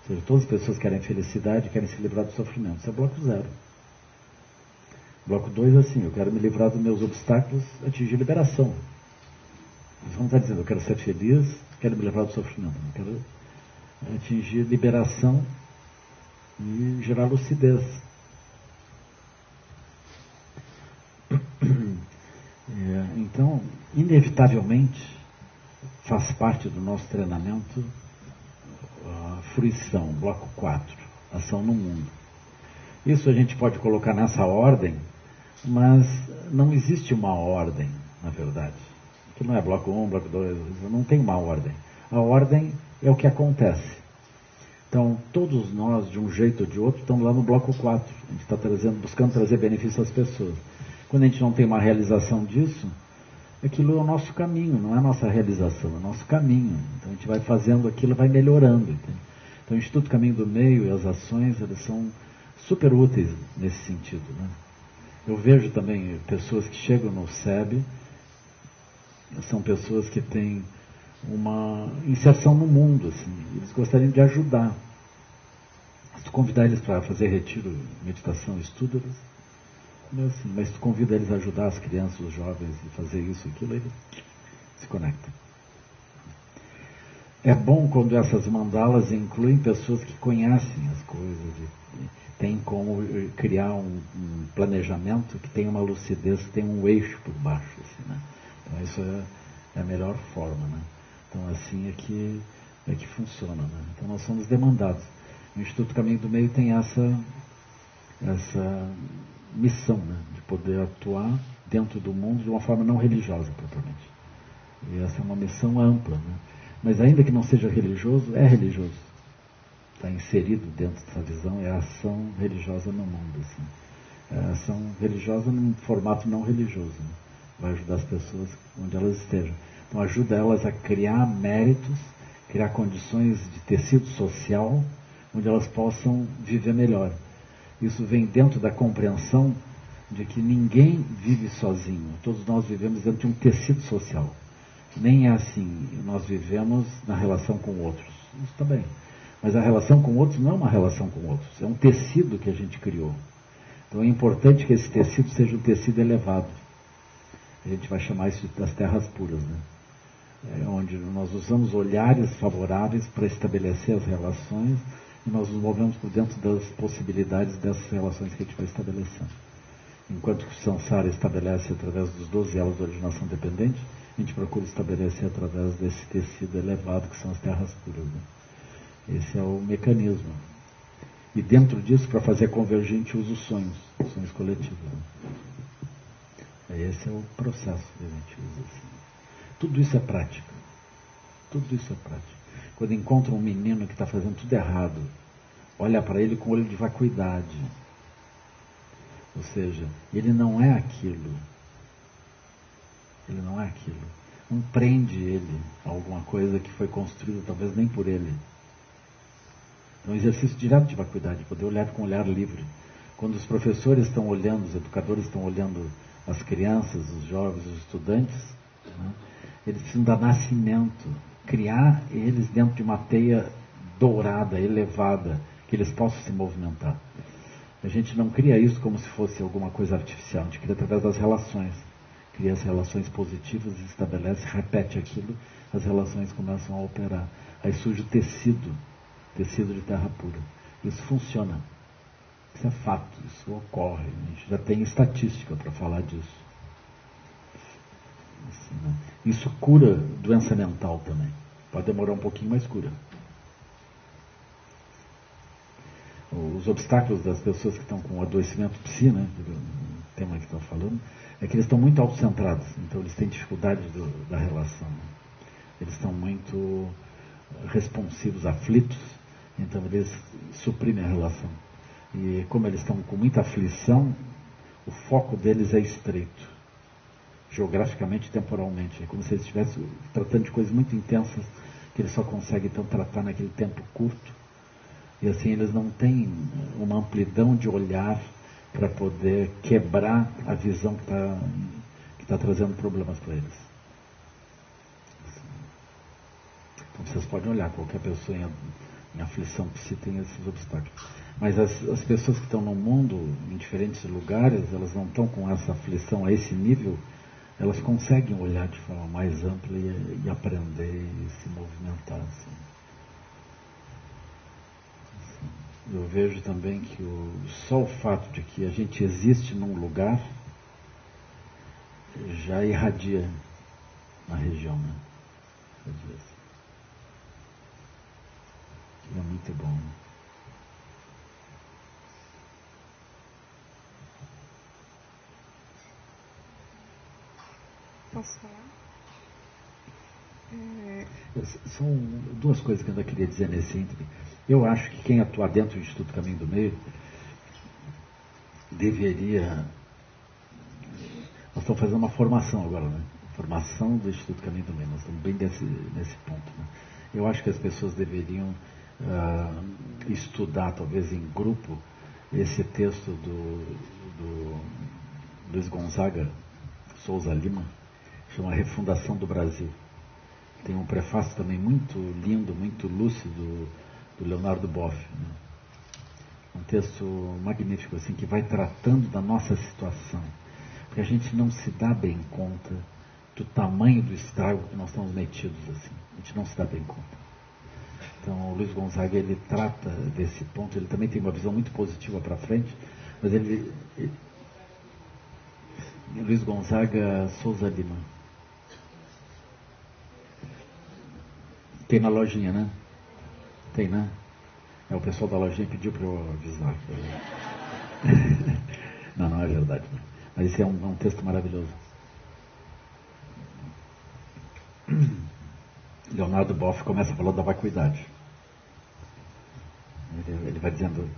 seja, todas as pessoas querem felicidade, querem se livrar do sofrimento. Isso é bloco 0. Bloco 2 é assim, eu quero me livrar dos meus obstáculos, atingir liberação. Nós vamos estar dizendo, eu quero ser feliz, quero me livrar do sofrimento. Eu quero atingir liberação e gerar lucidez. Então, inevitavelmente, faz parte do nosso treinamento a fruição, bloco 4, ação no mundo. Isso a gente pode colocar nessa ordem, mas não existe uma ordem, na verdade. Que não é bloco 1, bloco 2, não tem uma ordem. A ordem é o que acontece. Então, todos nós, de um jeito ou de outro, estamos lá no bloco 4. A gente está buscando trazer benefício às pessoas. Quando a gente não tem uma realização disso, aquilo é o nosso caminho, não é a nossa realização, é o nosso caminho. Então a gente vai fazendo aquilo, vai melhorando. Entende? Então o Instituto Caminho do Meio e as ações, elas são super úteis nesse sentido. Né? Eu vejo também pessoas que chegam no SEB, são pessoas que têm uma inserção no mundo, assim, eles gostariam de ajudar. Se tu convidar eles para fazer retiro, meditação, estudo, mas se tu convida eles a ajudar as crianças, os jovens, e fazer isso e aquilo, eles se conectam. É bom quando essas mandalas incluem pessoas que conhecem as coisas e tem como criar um planejamento que tem uma lucidez, que tem um eixo por baixo. Assim, né? Então isso é a melhor forma. Né? Então assim é que funciona. Né? Então nós somos demandados. O Instituto Caminho do Meio tem essa missão, né? De poder atuar dentro do mundo de uma forma não religiosa, propriamente. E essa é uma missão ampla. Né? Mas ainda que não seja religioso, é religioso. Está inserido dentro dessa visão, é a ação religiosa no mundo. Assim. É a ação religiosa num formato não religioso. Né? Vai ajudar as pessoas onde elas estejam. Então ajuda elas a criar méritos, criar condições de tecido social, onde elas possam viver melhor. Isso vem dentro da compreensão de que ninguém vive sozinho. Todos nós vivemos dentro de um tecido social. Nem é assim, nós vivemos na relação com outros. Isso também. Mas a relação com outros não é uma relação com outros, é um tecido que a gente criou. Então é importante que esse tecido seja um tecido elevado. A gente vai chamar isso das terras puras, né? É onde nós usamos olhares favoráveis para estabelecer as relações e nós nos movemos por dentro das possibilidades dessas relações que a gente vai estabelecendo. Enquanto que o Samsara estabelece através dos 12 elos de originação dependente, a gente procura estabelecer através desse tecido elevado que são as terras puras, né? Esse é o mecanismo. E dentro disso, para fazer convergente, usa os sonhos coletivos. Né? Esse é o processo que a gente usa. Assim. Tudo isso é prática. Tudo isso é prática. Quando encontra um menino que está fazendo tudo errado, olha para ele com olho de vacuidade. Ou seja, ele não é aquilo. Ele não é aquilo. Não prende ele a alguma coisa que foi construída, talvez nem por ele. É um exercício direto de vacuidade, poder olhar com um olhar livre. Quando os professores estão olhando, os educadores estão olhando as crianças, os jovens, os estudantes, né, eles precisam dar nascimento, criar eles dentro de uma teia dourada, elevada, que eles possam se movimentar. A gente não cria isso como se fosse alguma coisa artificial, a gente cria através das relações. Cria as relações positivas, estabelece, repete aquilo, as relações começam a operar. Aí surge o tecido de terra pura. Isso funciona. Isso é fato, isso ocorre. A gente já tem estatística para falar disso. Assim, né? Isso cura doença mental também. Pode demorar um pouquinho, mas cura. Os obstáculos das pessoas que estão com adoecimento psi, né, o tema que estão falando, é que eles estão muito autocentrados, então eles têm dificuldade da relação. Né? Eles estão muito responsivos, aflitos, então eles suprimem a relação. E como eles estão com muita aflição, o foco deles é estreito, geograficamente e temporalmente. É como se eles estivessem tratando de coisas muito intensas, que eles só conseguem então tratar naquele tempo curto. E assim eles não têm uma amplidão de olhar para poder quebrar a visão que tá trazendo problemas para eles. Então vocês podem olhar, qualquer pessoa em aflição psi tem esses obstáculos. Mas as pessoas que estão no mundo, em diferentes lugares, elas não estão com essa aflição a esse nível, elas conseguem olhar de forma mais ampla e aprender e se movimentar. Assim. Eu vejo também que só o fato de que a gente existe num lugar já irradia na região, né? É muito bom. Né?
Posso falar?
São duas coisas que eu ainda queria dizer nesse ínterim. Eu acho que quem atuar dentro do Instituto Caminho do Meio deveria... Nós estamos fazendo uma formação agora, né? Formação do Instituto Caminho do Meio. Nós estamos bem nesse ponto. Né? Eu acho que as pessoas deveriam estudar, talvez em grupo, esse texto do Luiz Gonzaga Souza Lima, chama Refundação do Brasil. Tem um prefácio também muito lindo, muito lúcido, do Leonardo Boff. Né? Um texto magnífico, assim, que vai tratando da nossa situação. Porque a gente não se dá bem conta do tamanho do estrago que nós estamos metidos, assim. A gente não se dá bem conta. Então, o Luiz Gonzaga, ele trata desse ponto, ele também tem uma visão muito positiva para frente, mas Luiz Gonzaga Souza Lima. Tem na lojinha, né? Tem, né? O pessoal da lojinha pediu para eu avisar. Não é verdade. Né? Mas esse é um texto maravilhoso. Leonardo Boff começa falando da vacuidade. Ele vai dizendo...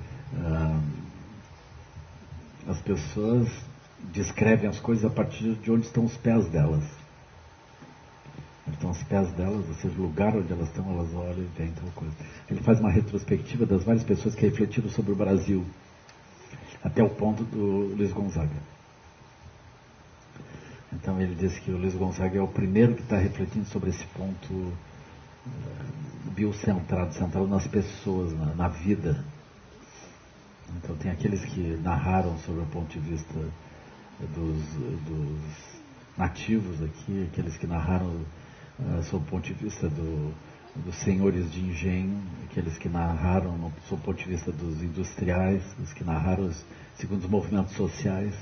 as pessoas descrevem as coisas a partir de onde estão os pés delas. Onde estão os pés delas, ou seja, o lugar onde elas estão, elas olham e veem tal coisa. Ele faz uma retrospectiva das várias pessoas que refletiram sobre o Brasil, até o ponto do Luiz Gonzaga. Então ele diz que o Luiz Gonzaga é o primeiro que está refletindo sobre esse ponto biocentrado, centrado nas pessoas, na vida. Então tem aqueles que narraram sobre o ponto de vista dos nativos aqui, aqueles que narraram sob o ponto de vista dos senhores de engenho, aqueles que narraram sob o ponto de vista dos industriais, os que narraram segundo os movimentos sociais,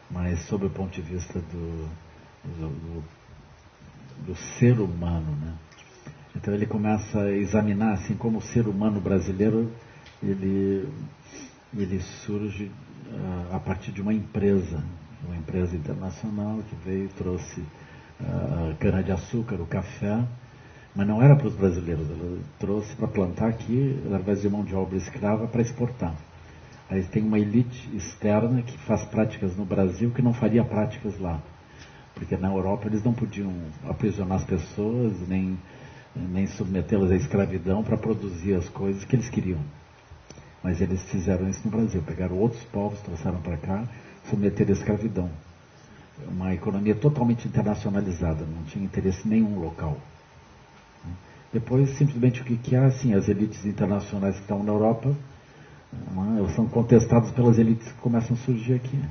mas sob o ponto de vista do ser humano, né? Então ele começa a examinar assim como o ser humano brasileiro ele surge a partir de uma empresa internacional que veio e trouxe a cana-de-açúcar, o café, mas não era para os brasileiros, ela trouxe para plantar aqui, através de mão de obra escrava, para exportar. Aí tem uma elite externa que faz práticas no Brasil que não faria práticas lá, porque na Europa eles não podiam aprisionar as pessoas, nem submetê-las à escravidão para produzir as coisas que eles queriam. Mas eles fizeram isso no Brasil, pegaram outros povos, trouxeram para cá, submeteram à escravidão. Uma economia totalmente internacionalizada, não tinha interesse nenhum local. Depois, simplesmente, o que há, assim, as elites internacionais que estão na Europa Elas são contestadas pelas elites que começam a surgir aqui.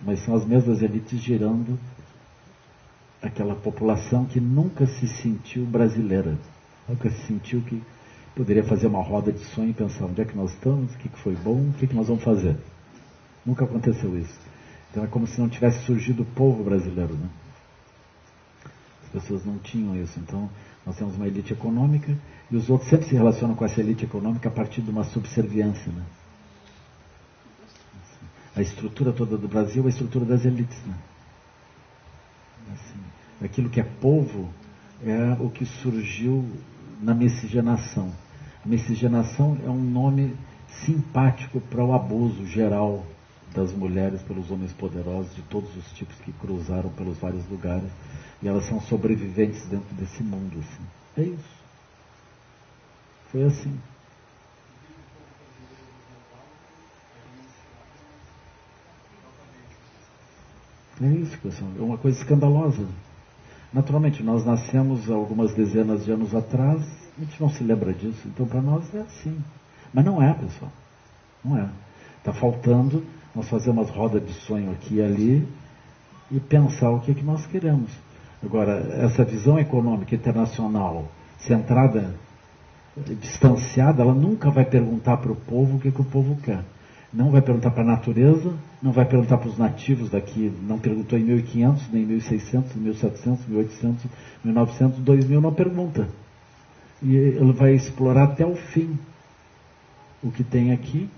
Mas são as mesmas elites girando aquela população que nunca se sentiu brasileira. Nunca se sentiu que poderia fazer uma roda de sonho e pensar onde é que nós estamos, o que foi bom, o que nós vamos fazer. Nunca aconteceu isso. Então é como se não tivesse surgido o povo brasileiro, né? As pessoas não tinham isso. Então nós temos uma elite econômica e os outros sempre se relacionam com essa elite econômica a partir de uma subserviência, né? A estrutura toda do Brasil é a estrutura das elites, né? Assim, aquilo que é povo é o que surgiu na miscigenação. A miscigenação é um nome simpático para o abuso geral das mulheres pelos homens poderosos de todos os tipos que cruzaram pelos vários lugares, e elas são sobreviventes dentro desse mundo, assim. É isso. Foi assim. É isso, pessoal. É uma coisa escandalosa. Naturalmente, nós nascemos algumas dezenas de anos atrás, a gente não se lembra disso. Então, para nós é assim. Mas não é, pessoal. Não é. Está faltando nós fazer umas rodas de sonho aqui e ali e pensar o que nós queremos. Agora, essa visão econômica internacional centrada, distanciada, ela nunca vai perguntar para o povo o que o povo quer. Não vai perguntar para a natureza, não vai perguntar para os nativos daqui, não perguntou em 1500, nem em 1600, 1700, 1800, 1900, 2000, não pergunta. E ele vai explorar até o fim o que tem aqui,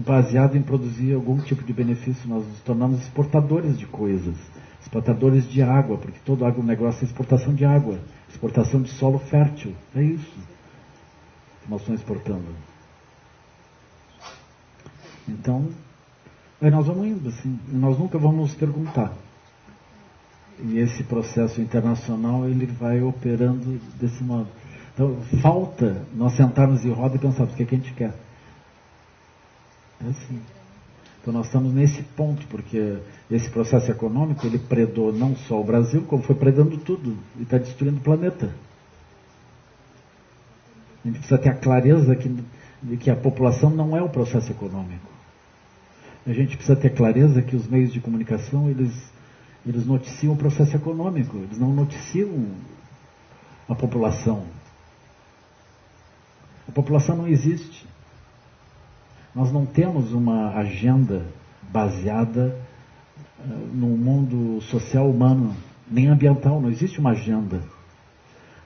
baseado em produzir algum tipo de benefício. Nós nos tornamos exportadores de coisas, exportadores de água, porque todo agronegócio é exportação de água, exportação de solo fértil, é isso que nós estamos exportando. Então, aí nós vamos indo assim, nós nunca vamos nos perguntar. E esse processo internacional, ele vai operando desse modo. Então, falta nós sentarmos em roda e pensarmos o que a gente quer. É assim. Então nós estamos nesse ponto, porque esse processo econômico, ele predou não só o Brasil, como foi predando tudo, e está destruindo o planeta. A gente precisa ter a clareza de que a população não é o processo econômico. A gente precisa ter clareza que os meios de comunicação, eles noticiam o processo econômico, eles não noticiam a população. A população não existe. Nós não temos uma agenda baseada no mundo social humano, nem ambiental, não existe uma agenda.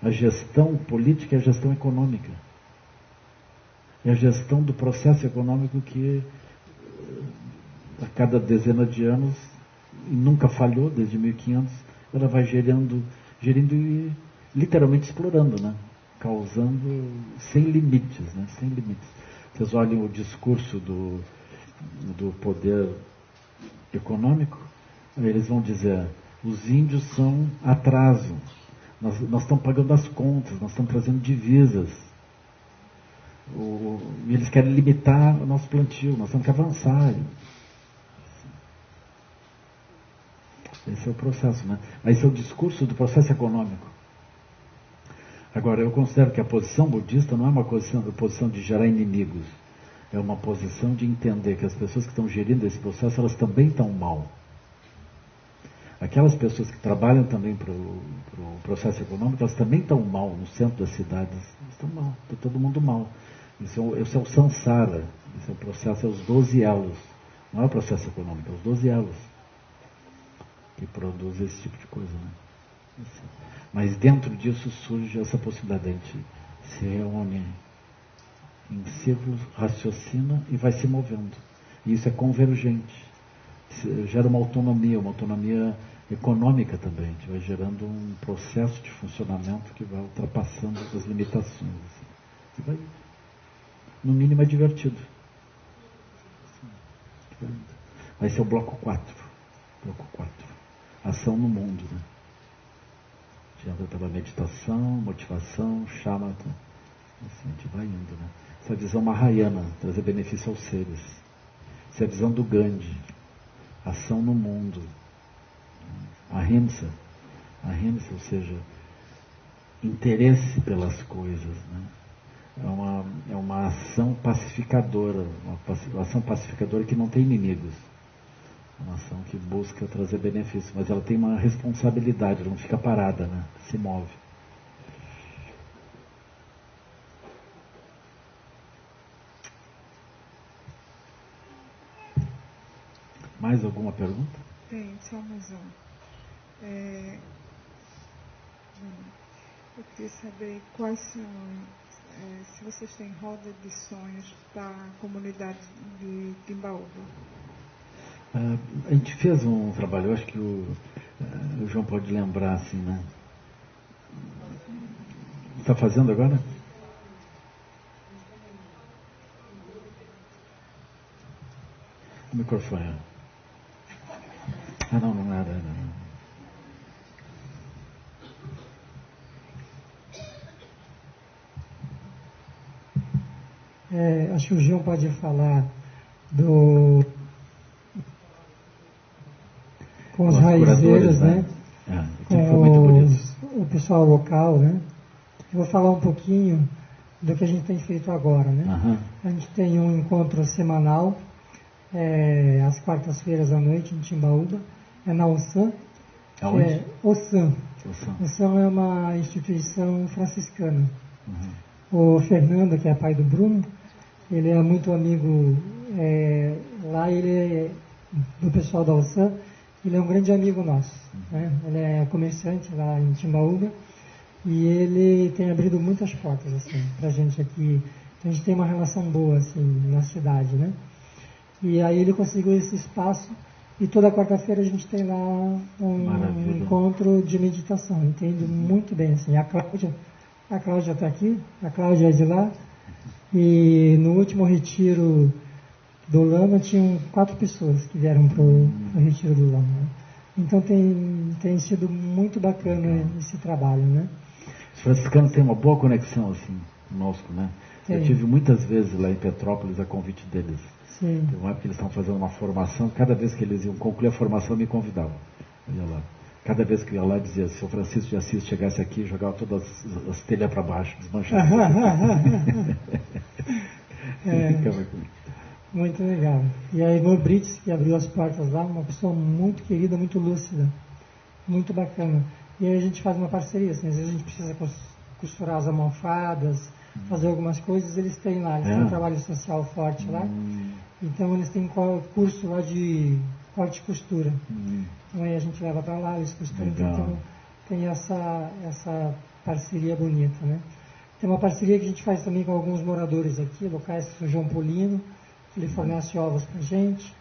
A gestão política é a gestão econômica. É a gestão do processo econômico que a cada dezena de anos, e nunca falhou desde 1500, ela vai gerindo e literalmente explorando, né? Causando sem limites, né? Sem limites. Vocês olhem o discurso do poder econômico, eles vão dizer, os índios são atraso, nós estamos pagando as contas, nós estamos trazendo divisas, e eles querem limitar o nosso plantio, nós temos que avançar. Esse é o processo, né? Mas esse é o discurso do processo econômico. Agora, eu considero que a posição budista não é uma posição de gerar inimigos. É uma posição de entender que as pessoas que estão gerindo esse processo, elas também estão mal. Aquelas pessoas que trabalham também para o processo econômico, elas também estão mal no centro das cidades. Estão mal, está todo mundo mal. Esse é o samsara, esse é o processo, é os 12 elos. Não é o processo econômico, é os 12 elos que produzem esse tipo de coisa, né? Assim. Mas dentro disso surge essa possibilidade, a gente se reúne em círculos, raciocina e vai se movendo. E isso é convergente. Gera uma autonomia econômica também. A gente vai gerando um processo de funcionamento que vai ultrapassando as limitações. Assim. E vai, no mínimo, é divertido. Vai ser o bloco 4. Bloco 4. Ação no mundo, né? A gente entra pela meditação, motivação, shamatha. Assim, a gente vai indo, né? Essa visão mahayana, trazer benefício aos seres. Essa é a visão do Gandhi. Ação no mundo. Ahimsa, ou seja, interesse pelas coisas, né? é uma ação pacificadora, uma ação pacificadora que não tem inimigos. É uma ação que busca trazer benefícios, mas ela tem uma responsabilidade, ela não fica parada, né? Se move. Mais alguma pergunta?
Tem, só mais uma. Eu queria saber quais são, se vocês têm roda de sonhos para a comunidade de Timbaúba.
A gente fez um trabalho, eu acho que o João pode lembrar, assim, né? Está fazendo agora? O microfone. Ah, não era.
Acho que o João pode falar com os raizeiros, né? Com o pessoal local, né? Eu vou falar um pouquinho do que a gente tem feito agora, né?
Uhum.
A gente tem um encontro semanal, às quartas-feiras à noite, em Timbaúba, na OSAM.
Aonde?
OSAM. OSAM é uma instituição franciscana.
Uhum.
O Fernando, que é pai do Bruno, ele é muito amigo, lá ele é do pessoal da OSAM, ele é um grande amigo nosso, né? Ele é comerciante lá em Timbaúba e ele tem abrido muitas portas assim, pra gente aqui. A gente tem uma relação boa assim, na cidade, né? E aí ele conseguiu esse espaço e toda quarta-feira a gente tem lá um encontro de meditação, entende muito bem assim. A Cláudia está aqui, a Cláudia é de lá, e no último retiro do Lama tinham 4 pessoas que vieram para o retiro do Lama. Então tem sido muito bacana esse trabalho, né?
Os franciscanos têm uma boa conexão assim conosco, né? Eu tive muitas vezes lá em Petrópolis a convite deles.
Sim.
Tem uma época que eles estão fazendo uma formação, cada vez que eles iam concluir a formação me convidavam. Eu ia lá. Cada vez que eu ia lá dizia, se o Francisco de Assis chegasse aqui, jogava todas as telhas para baixo, desmanchava.
Muito legal. E a irmã Brites, que abriu as portas lá, uma pessoa muito querida, muito lúcida, muito bacana. E aí a gente faz uma parceria, assim, às vezes a gente precisa costurar as almofadas, fazer algumas coisas, eles têm lá, eles têm um trabalho social forte lá, então eles têm curso lá de corte e costura. Então aí a gente leva para lá, eles costuram, então tem essa parceria bonita, né? Tem uma parceria que a gente faz também com alguns moradores aqui, locais, o João Polino, que ele fornece ovos pra gente,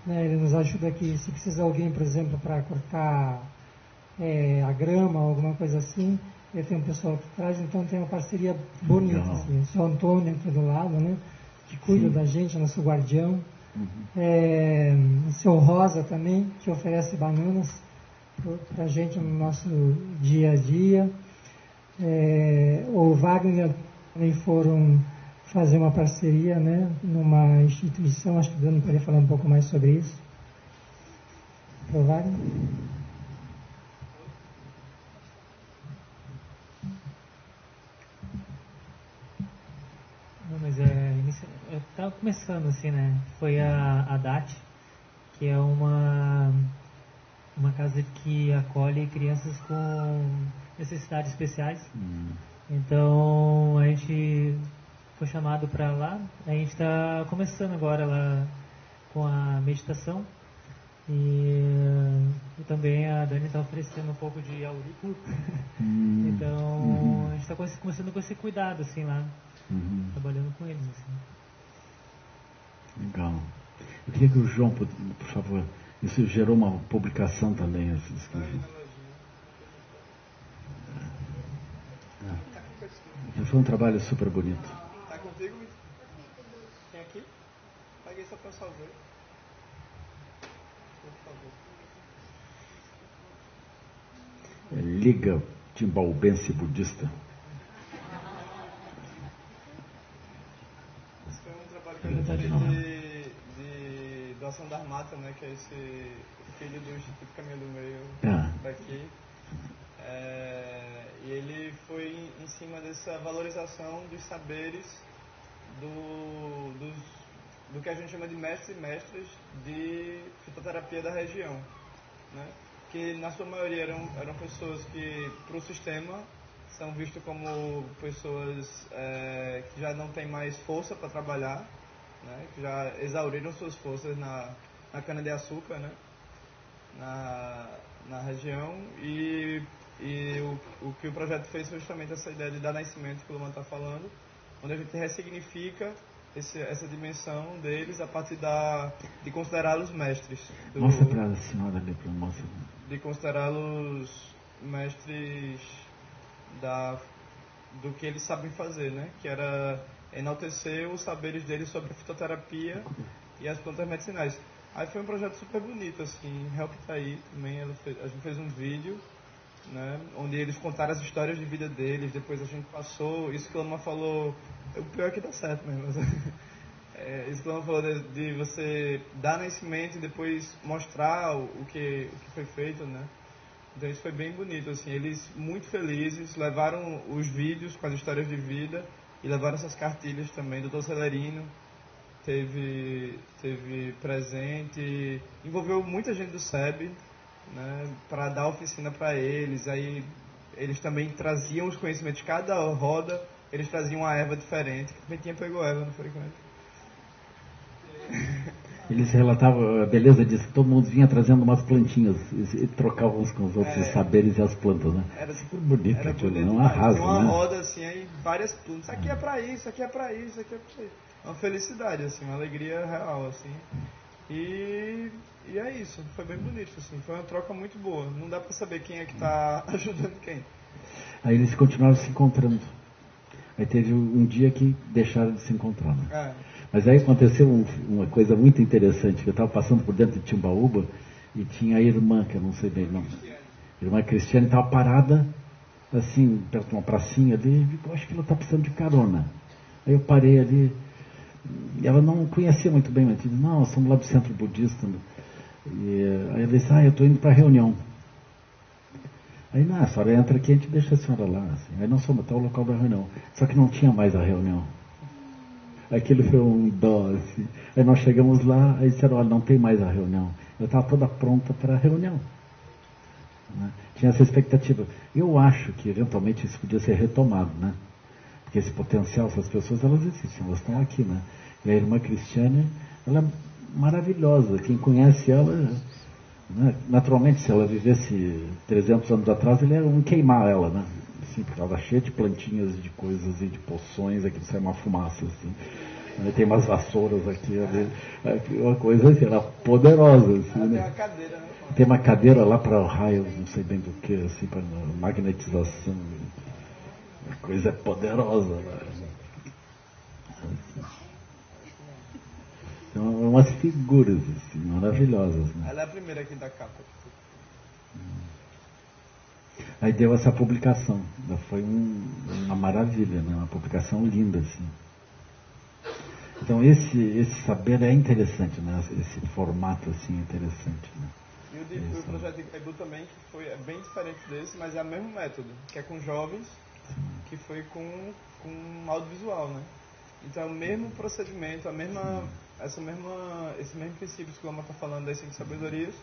né? Ele nos ajuda aqui, se precisa alguém, por exemplo, para cortar a grama, alguma coisa assim, ele tem um pessoal que traz, então tem uma parceria bonita, assim. O seu Antônio aqui do lado, né? Que cuida da gente, nosso guardião. O seu Rosa também, que oferece bananas para a gente no nosso dia a dia. O Wagner também foram fazer uma parceria, né, numa instituição, acho que o Dano poderia falar um pouco mais sobre isso. O Wagner?
Não, mas estava começando assim, né? Foi a DAT, que é uma casa que acolhe crianças com necessidades especiais. Então a gente foi chamado para lá. A gente está começando agora lá com a meditação e também a Dani está oferecendo um pouco de aurículo. Então a gente está começando com esse cuidado assim lá. Trabalhando com eles assim.
Legal. Eu queria que o João, por favor, isso gerou uma publicação também, foi um trabalho super bonito.
Tá contigo? Tem aqui? Paguei só pra salvar. Por favor.
Liga Timbaubense Budista.
Esse foi um trabalho que a gente de doação da Armata, né? Que é esse filho do Instituto Caminho do Meio daqui.
E ele foi em cima dessa valorização dos saberes do que a gente chama de mestres e mestras de fitoterapia da região, né? Que na sua maioria eram pessoas que, para o sistema, são vistas como pessoas que já não têm mais força para trabalhar, né? Que já exauriram suas forças na cana-de-açúcar, né? Na região, e o que o projeto fez foi justamente essa ideia de dar nascimento, que o Luman está falando, onde a gente ressignifica essa dimensão deles a partir de considerá-los mestres.
Mostra para a senhora ali, para mostra.
De considerá-los mestres do que eles sabem fazer, né? Que era enaltecer os saberes deles sobre a fitoterapia e as plantas medicinais. Aí foi um projeto super bonito, assim. Help tá aí também, a gente fez um vídeo, né, onde eles contaram as histórias de vida deles, depois a gente passou, isso que o Lama falou, o pior é que dá certo mesmo, isso que o Lama falou de você dar nascimento e depois mostrar o que foi feito, né, então isso foi bem bonito, assim, eles muito felizes, levaram os vídeos com as histórias de vida e levaram essas cartilhas também, do Dr. Celerino teve presente, envolveu muita gente do SEB, né, para dar oficina para eles. Aí eles também traziam os conhecimentos, cada roda eles traziam uma erva diferente. A Betinha pegou erva, não foi?
Eles relatavam a beleza disso, que todo mundo vinha trazendo umas plantinhas e trocavam uns com os outros os saberes e as plantas, né?
Era super
bonito,
era bonito,
não arrasa,
tinha uma
né?
roda assim, aí várias plantas, isso aqui é para isso, isso aqui é para isso, isso aqui é para isso. Uma felicidade, assim, uma alegria real, assim. E é isso, foi bem bonito, assim, foi uma troca muito boa. Não dá para saber quem é que está ajudando quem.
Aí eles continuaram se encontrando. Aí teve um dia que deixaram de se encontrar, né? Mas aí aconteceu uma coisa muito interessante, que eu estava passando por dentro de Timbaúba e tinha a irmã, que eu não sei bem o nome. A irmã Cristiane estava parada, assim, perto de uma pracinha ali, e eu acho que ela está precisando de carona. Aí eu parei ali, e ela não conhecia muito bem, mas disse, não, nós somos lá do centro budista. E aí ela disse, eu estou indo para a reunião. Aí, não, a senhora entra aqui, a gente deixa a senhora lá. Assim. Aí nós fomos até o local da reunião. Só que não tinha mais a reunião. Aquilo foi um dó, assim. Aí nós chegamos lá, aí disseram, olha, não tem mais a reunião. Eu estava toda pronta para a reunião. Né? Tinha essa expectativa. Eu acho que, eventualmente, isso podia ser retomado, né? Porque esse potencial, essas pessoas, elas existem, elas estão aqui, né? E a irmã Cristiane, ela é maravilhosa. Quem conhece ela, né? Naturalmente, se ela vivesse 300 anos atrás, ele era um queimar ela, né? Assim, porque ela estava cheia de plantinhas, de coisas e de poções, aqui sai uma fumaça, assim. Tem umas vassouras aqui, uma coisa assim, ela poderosa, assim, né?
Tem uma cadeira, né?
Tem uma cadeira lá para raios, não sei bem do que, assim, para magnetização. A coisa é poderosa, né? Então, umas figuras assim, maravilhosas, né?
Ela é a primeira aqui da capa.
Aí deu essa publicação, foi uma maravilha, né? Uma publicação linda, assim. Então esse saber é interessante, né? Esse formato assim é interessante, né?
E o projeto de Itaipu também, que é bem diferente desse, mas é o mesmo método, que é com jovens, que foi com audiovisual, né? Então é o mesmo procedimento, esses mesmos princípios que o Lama está falando das 5 sabedorias,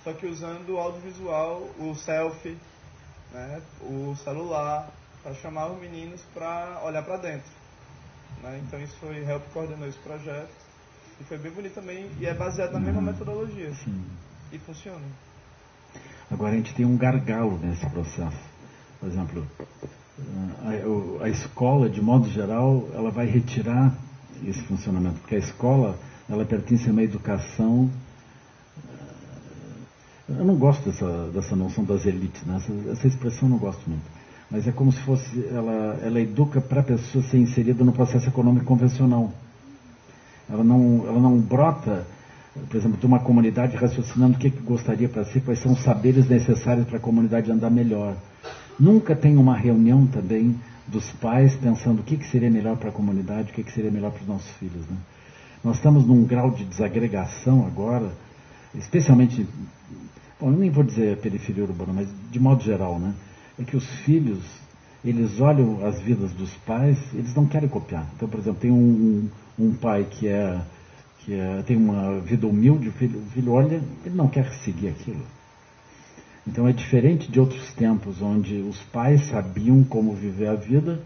só que usando o audiovisual, o selfie, né? O celular, para chamar os meninos para olhar para dentro. Né? Então isso foi, Help coordenou esse projeto, e foi bem bonito também, e é baseado na mesma metodologia.
Sim.
E funciona.
Agora a gente tem um gargalo nesse processo. Por exemplo, a escola, de modo geral, ela vai retirar esse funcionamento, porque a escola, ela pertence a uma educação... Eu não gosto dessa noção das elites, né? Essa expressão eu não gosto muito. Mas é como se fosse, ela educa para a pessoa ser inserida no processo econômico convencional. Ela não brota, por exemplo, de uma comunidade raciocinando o que gostaria para si, quais são os saberes necessários para a comunidade andar melhor. Nunca tem uma reunião também dos pais pensando o que seria melhor para a comunidade, o que seria melhor para os nossos filhos. Né? Nós estamos num grau de desagregação agora, especialmente, bom, eu nem vou dizer periferia urbana, mas de modo geral, né? é que os filhos, eles olham as vidas dos pais, eles não querem copiar. Então, por exemplo, tem um pai que tem uma vida humilde, o filho olha, ele não quer seguir aquilo. Então é diferente de outros tempos, onde os pais sabiam como viver a vida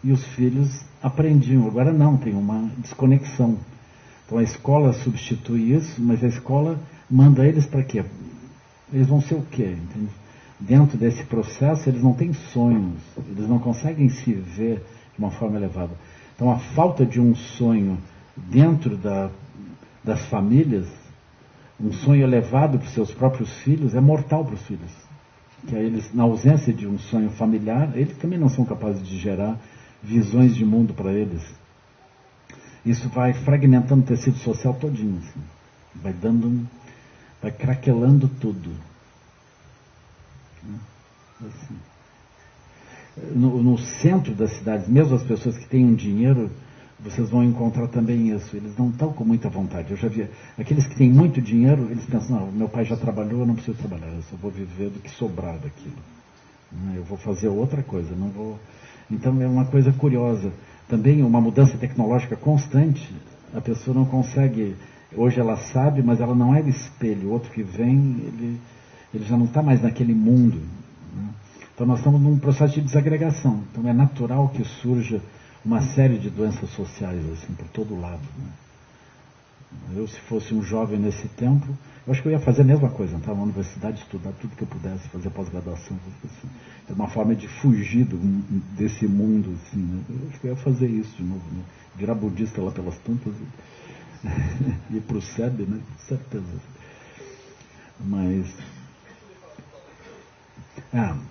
e os filhos aprendiam. Agora não, tem uma desconexão. Então a escola substitui isso, mas a escola manda eles para quê? Eles vão ser o quê? Entende? Dentro desse processo, eles não têm sonhos, eles não conseguem se ver de uma forma elevada. Então a falta de um sonho dentro das famílias, um sonho elevado para os seus próprios filhos, é mortal para os filhos. Que aí eles, na ausência de um sonho familiar, eles também não são capazes de gerar visões de mundo para eles. Isso vai fragmentando o tecido social todinho, assim. Vai craquelando tudo. Assim. No centro das cidades, mesmo as pessoas que têm um dinheiro, vocês vão encontrar também isso. Eles não estão com muita vontade. Eu já vi aqueles que têm muito dinheiro, eles pensam, não, meu pai já trabalhou, eu não preciso trabalhar, eu só vou viver do que sobrar daquilo. Eu vou fazer outra coisa, não vou... Então é uma coisa curiosa. Também uma mudança tecnológica constante, a pessoa não consegue... Hoje ela sabe, mas ela não é espelho. O outro que vem, ele já não está mais naquele mundo. Então nós estamos num processo de desagregação. Então é natural que surja uma série de doenças sociais, assim, por todo lado. Eu, se fosse um jovem nesse tempo, eu acho que eu ia fazer a mesma coisa, entrar na universidade, estudar tudo que eu pudesse, fazer pós-graduação, assim. É uma forma de fugir desse mundo, assim, né? Eu acho que eu ia fazer isso de novo, né? Virar budista lá pelas tantas e ir para o SEB, né? Com certeza. Mas...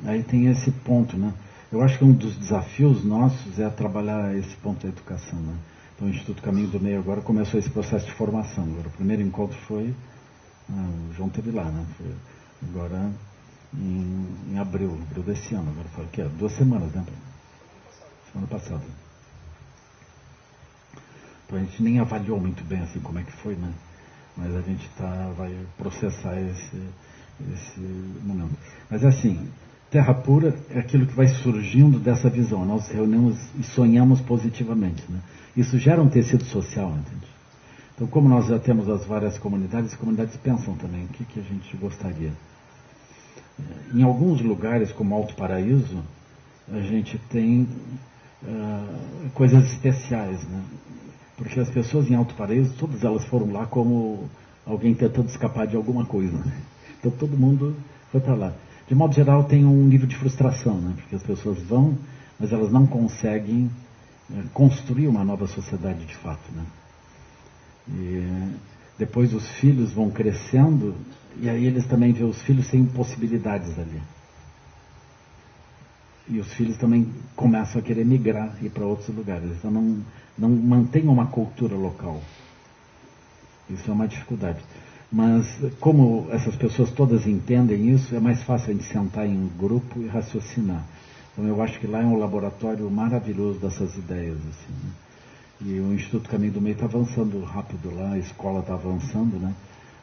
aí tem esse ponto, né? Eu acho que um dos desafios nossos é trabalhar esse ponto da educação, né? Então o Instituto Caminho do Meio agora começou esse processo de formação. Agora, o primeiro encontro foi... o João esteve lá, né? Foi agora em abril desse ano. Agora foi o quê? 2 semanas, né? Semana passada. Então a gente nem avaliou muito bem assim como é que foi, né? Mas a gente vai processar esse momento. Mas assim... Terra pura é aquilo que vai surgindo dessa visão. Nós reunimos e sonhamos positivamente, né? Isso gera um tecido social, entende? Então, como nós já temos as várias comunidades, as comunidades pensam também o que a gente gostaria. Em alguns lugares, como Alto Paraíso, a gente tem coisas especiais, né? Porque as pessoas em Alto Paraíso, todas elas foram lá como alguém tentando escapar de alguma coisa. Então, todo mundo foi para lá. De modo geral, tem um nível de frustração, né? Porque as pessoas vão, mas elas não conseguem construir uma nova sociedade de fato, né? E depois os filhos vão crescendo, e aí eles também veem os filhos sem possibilidades ali. E os filhos também começam a querer migrar, ir para outros lugares. Então não mantém uma cultura local. Isso é uma dificuldade. Mas como essas pessoas todas entendem isso, é mais fácil a gente sentar em um grupo e raciocinar. Então eu acho que lá é um laboratório maravilhoso dessas ideias, assim, né? E o Instituto Caminho do Meio está avançando rápido lá, a escola está avançando, né?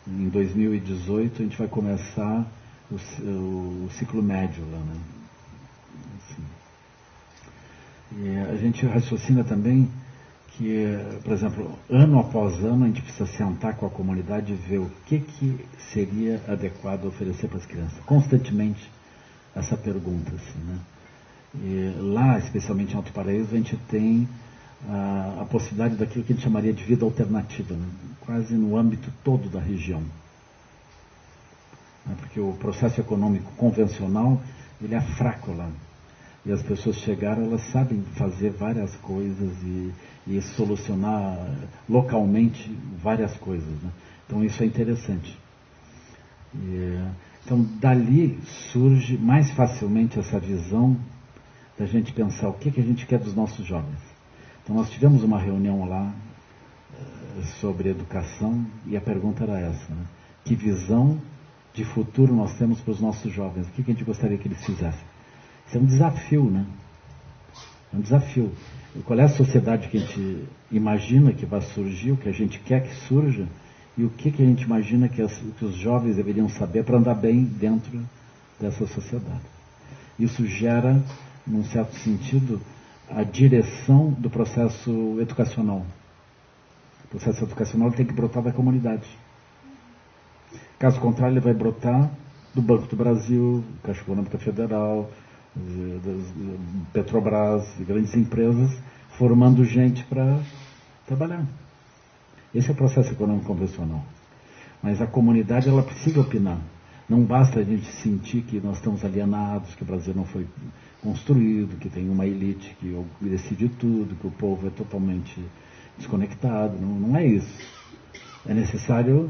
Em 2018 a gente vai começar o ciclo médio lá, né? Assim. E a gente raciocina também que, por exemplo, ano após ano a gente precisa sentar com a comunidade e ver o que seria adequado oferecer para as crianças. Constantemente essa pergunta, assim, né? E lá, especialmente em Alto Paraíso, a gente tem a possibilidade daquilo que a gente chamaria de vida alternativa, né? Quase no âmbito todo da região. Porque o processo econômico convencional, ele é fraco lá. E as pessoas chegaram, elas sabem fazer várias coisas e solucionar localmente várias coisas, né? Então isso é interessante. Então dali surge mais facilmente essa visão da gente pensar o que a gente quer dos nossos jovens. Então nós tivemos uma reunião lá sobre educação e a pergunta era essa, né? Que visão de futuro nós temos para os nossos jovens? O que a gente gostaria que eles fizessem? Isso é um desafio, né? É um desafio. Qual é a sociedade que a gente imagina que vai surgir, o que a gente quer que surja, e o que a gente imagina que os jovens deveriam saber para andar bem dentro dessa sociedade. Isso gera, num certo sentido, a direção do processo educacional. O processo educacional tem que brotar da comunidade. Caso contrário, ele vai brotar do Banco do Brasil, Caixa Econômica Federal, Petrobras, grandes empresas, formando gente para trabalhar. Esse é o processo econômico convencional. Mas a comunidade, ela precisa opinar. Não basta a gente sentir que nós estamos alienados, que o Brasil não foi construído, que tem uma elite que decide tudo, que o povo é totalmente desconectado. Não é isso. É necessário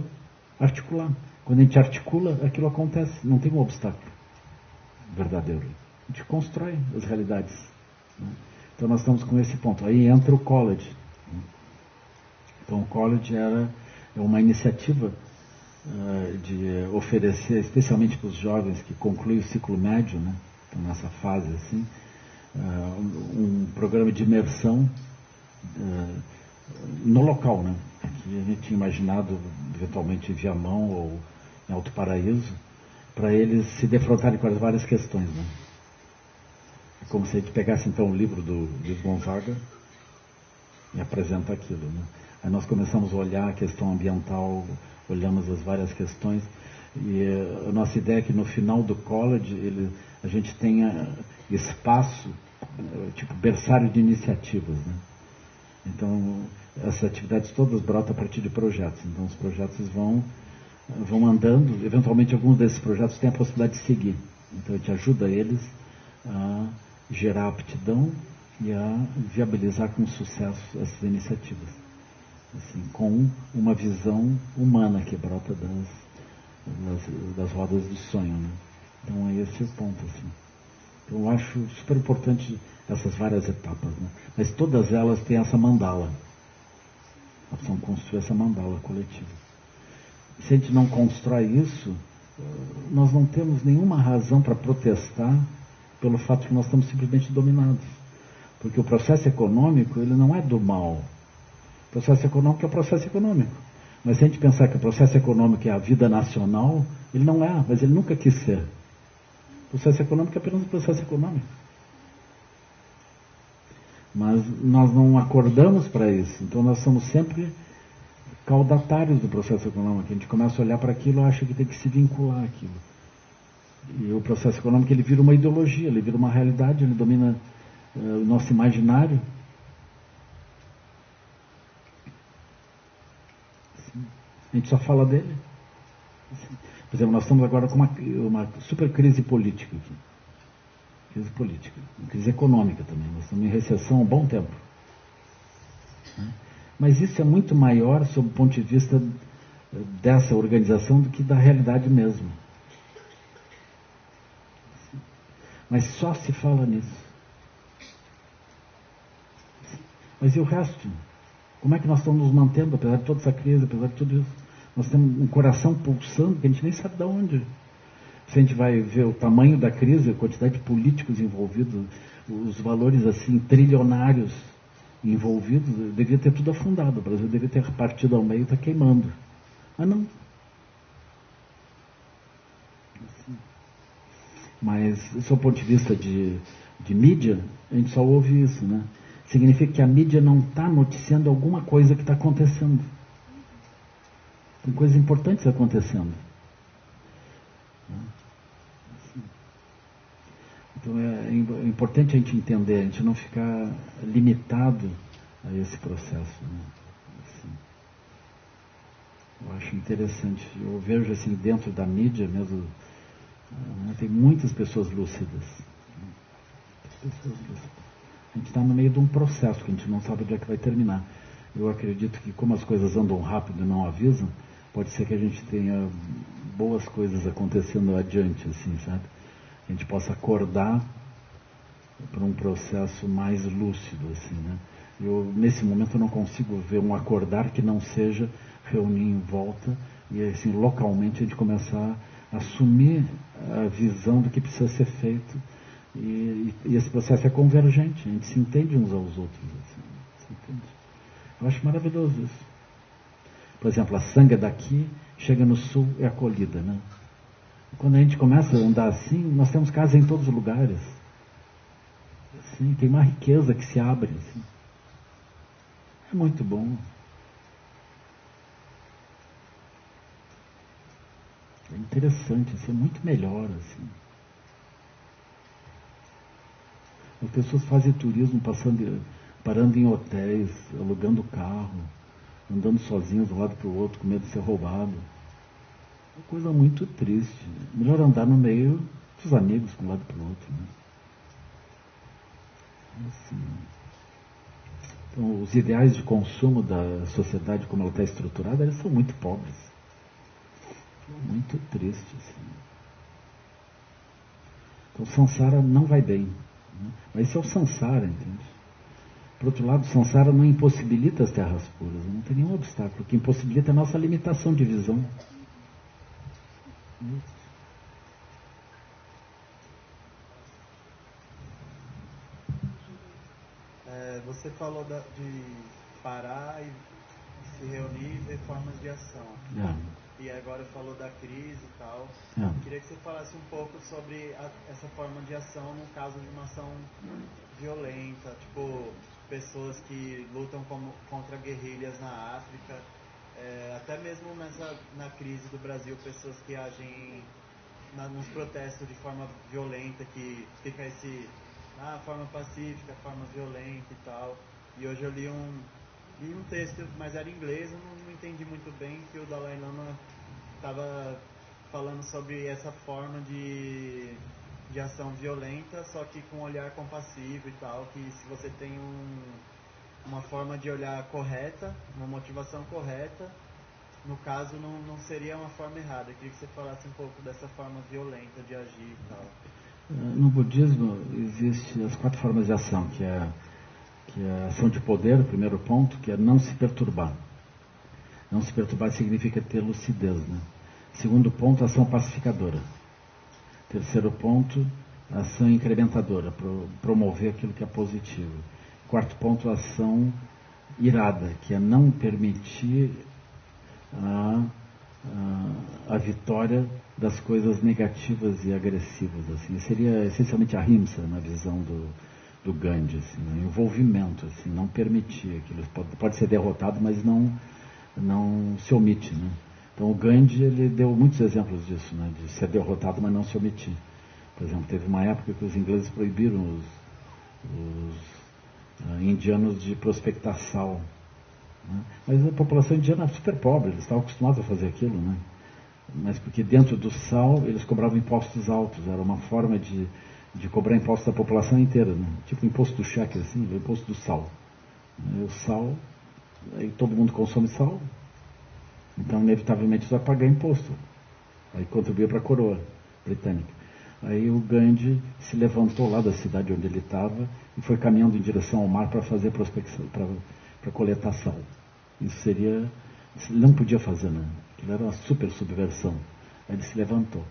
articular. Quando a gente articula, aquilo acontece. Não tem um obstáculo verdadeiro. A gente constrói as realidades. Então nós estamos com esse ponto. Aí entra o college. Então o college é uma iniciativa de oferecer, especialmente para os jovens que concluem o ciclo médio, né? Estão nessa fase assim, um programa de imersão no local, né? Que a gente tinha imaginado eventualmente em Viamão ou em Alto Paraíso, para eles se defrontarem com as várias questões, né? É como se a gente pegasse então o livro do Luiz Gonzaga e apresenta aquilo, né? Aí nós começamos a olhar a questão ambiental, olhamos as várias questões, e a nossa ideia é que no final do college a gente tenha espaço, tipo berçário de iniciativas, né? Então essas atividades todas brotam a partir de projetos. Então os projetos vão andando, eventualmente alguns desses projetos têm a possibilidade de seguir. Então a gente ajuda eles a gerar aptidão e a viabilizar com sucesso essas iniciativas. Assim, com uma visão humana que brota das rodas do sonho, né? Então é esse o ponto, assim. Então eu acho super importante essas várias etapas, né? Mas todas elas têm essa mandala. Nós precisamos construir essa mandala coletiva. Se a gente não constrói isso, nós não temos nenhuma razão para protestar pelo fato que nós estamos simplesmente dominados. Porque o processo econômico, ele não é do mal. O processo econômico é o processo econômico. Mas se a gente pensar que o processo econômico é a vida nacional, ele não é, mas ele nunca quis ser. O processo econômico é apenas um processo econômico. Mas nós não acordamos para isso. Então nós somos sempre caudatários do processo econômico. A gente começa a olhar para aquilo e acha que tem que se vincular àquilo. E o processo econômico, ele vira uma ideologia, ele vira uma realidade, ele domina o nosso imaginário. A gente só fala dele. Por exemplo, nós estamos agora com uma super crise política aqui. Crise política. Uma crise econômica também. Nós estamos em recessão há um bom tempo. Mas isso é muito maior sob o ponto de vista dessa organização do que da realidade mesmo. Mas só se fala nisso. Mas e o resto? Como é que nós estamos nos mantendo, apesar de toda essa crise, apesar de tudo isso? Nós temos um coração pulsando que a gente nem sabe de onde. Se a gente vai ver o tamanho da crise, a quantidade de políticos envolvidos, os valores assim trilionários envolvidos, devia ter tudo afundado. O Brasil devia ter partido ao meio e está queimando. Mas não. Mas, do ponto de vista de mídia, a gente só ouve isso, né? Significa que a mídia não está noticiando alguma coisa que está acontecendo. Tem coisas importantes acontecendo. Então é importante a gente entender, a gente não ficar limitado a esse processo, né? Assim, eu acho interessante. Eu vejo assim dentro da mídia mesmo, né, tem muitas pessoas lúcidas. A gente está no meio de um processo que a gente não sabe onde é que vai terminar. Eu acredito que como as coisas andam rápido e não avisam, pode ser que a gente tenha boas coisas acontecendo adiante, assim, sabe? A gente possa acordar para um processo mais lúcido, assim, né? Nesse momento eu não consigo ver um acordar que não seja reunir em volta e assim localmente a gente começar a assumir a visão do que precisa ser feito e esse processo é convergente, a gente se entende uns aos outros, assim, se entende? Eu acho maravilhoso isso. Por exemplo, a sanga daqui chega no sul, é acolhida, né? quando a gente começa a andar assim, nós temos casa em todos os lugares. Assim, tem uma riqueza que se abre. Assim. É muito bom. É interessante, assim, é muito melhor. Assim. As pessoas fazem turismo parando em hotéis, alugando carro, andando sozinhos de um lado para o outro, com medo de ser roubado. É uma coisa muito triste. Melhor andar no meio dos amigos, de um lado para o outro. Né? Assim. Então, os ideais de consumo da sociedade, como ela está estruturada, eles são muito pobres. Muito tristes. Assim. Então, o samsara não vai bem. Né? Mas isso é o samsara, entende? Por outro lado, o samsara não impossibilita as terras puras, não tem nenhum obstáculo. O que impossibilita é a nossa limitação de visão.
Você falou de parar e se reunir e ver formas de ação. E agora falou da crise e tal. Queria que você falasse um pouco sobre essa forma de ação no caso de uma ação violenta, tipo pessoas que lutam contra guerrilhas na África, até mesmo na crise do Brasil, pessoas que agem nos protestos de forma violenta, que fica forma pacífica, forma violenta e tal. E hoje eu li um texto, mas era em inglês, eu não entendi muito bem, que o Dalai Lama estava falando sobre essa forma de ação violenta, só que com um olhar compassivo e tal, que se você tem uma forma de olhar correta, uma motivação correta, no caso não seria uma forma errada. Eu queria que você falasse um pouco dessa forma violenta de agir e tal.
No budismo existem as 4 formas de ação, que é a ação de poder, o primeiro ponto, que é não se perturbar. Não se perturbar significa ter lucidez, né? Segundo ponto, ação pacificadora. Terceiro ponto, ação incrementadora, promover aquilo que é positivo. Quarto ponto, ação irada, que é não permitir a vitória das coisas negativas e agressivas. Assim. Seria essencialmente a ahimsa, na visão do Gandhi, assim, né? Envolvimento, assim, não permitir aquilo. Pode ser derrotado, mas não se omite. Né? Então o Gandhi ele deu muitos exemplos disso, né? De ser derrotado, mas não se omitir. Por exemplo, teve uma época que os ingleses proibiram os indianos de prospectar sal. Né? Mas a população indiana era super pobre, eles estavam acostumados a fazer aquilo, né? Mas porque dentro do sal eles cobravam impostos altos, era uma forma de cobrar impostos da população inteira, né? Tipo o imposto do cheque, assim, o imposto do sal. O sal, aí todo mundo consome sal, então inevitavelmente vai pagar imposto. Aí contribuía para a coroa britânica. Aí o Gandhi se levantou lá da cidade onde ele estava e foi caminhando em direção ao mar para fazer prospecção, para coletar sal. Isso seria... Ele não podia fazer, né? Aquilo era uma super subversão. Aí ele se levantou,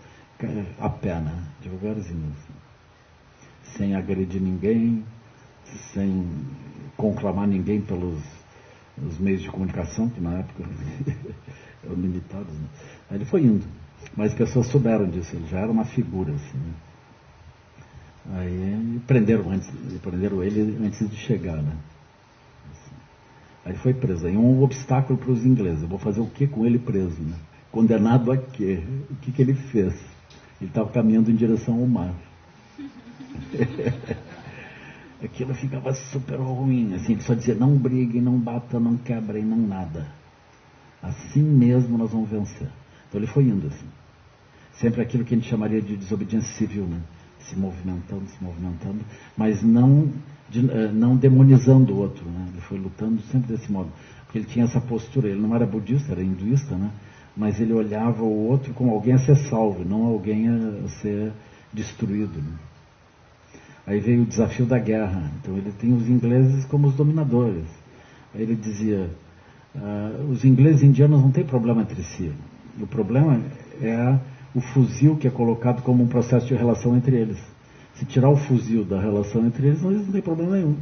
a pé, né? Devagarzinho, assim. Sem agredir ninguém, sem conclamar ninguém pelos os meios de comunicação, que na época eram limitados. Né? Aí ele foi indo. Mas as pessoas souberam disso, ele já era uma figura. Assim, né? Aí prenderam ele antes de chegar. Né? Assim. Aí foi preso. Aí um obstáculo para os ingleses. Eu vou fazer o que com ele preso? Né? Condenado a quê? O que ele fez? Ele estava caminhando em direção ao mar. Aquilo ficava super ruim. Assim, ele só dizia, não briguem, não batam, não quebrem, não nada. Assim mesmo nós vamos vencer. Então ele foi indo assim. Sempre aquilo que a gente chamaria de desobediência civil, né? Se movimentando, mas não demonizando o outro, né? Ele foi lutando sempre desse modo. Porque ele tinha essa postura, ele não era budista, era hinduísta, né? Mas ele olhava o outro como alguém a ser salvo, não alguém a ser destruído. Né? Aí veio o desafio da guerra. Então ele tem os ingleses como os dominadores. Aí ele dizia, os ingleses e indianos não têm problema entre si. O problema é o fuzil que é colocado como um processo de relação entre eles. Se tirar o fuzil da relação entre eles, não tem problema nenhum.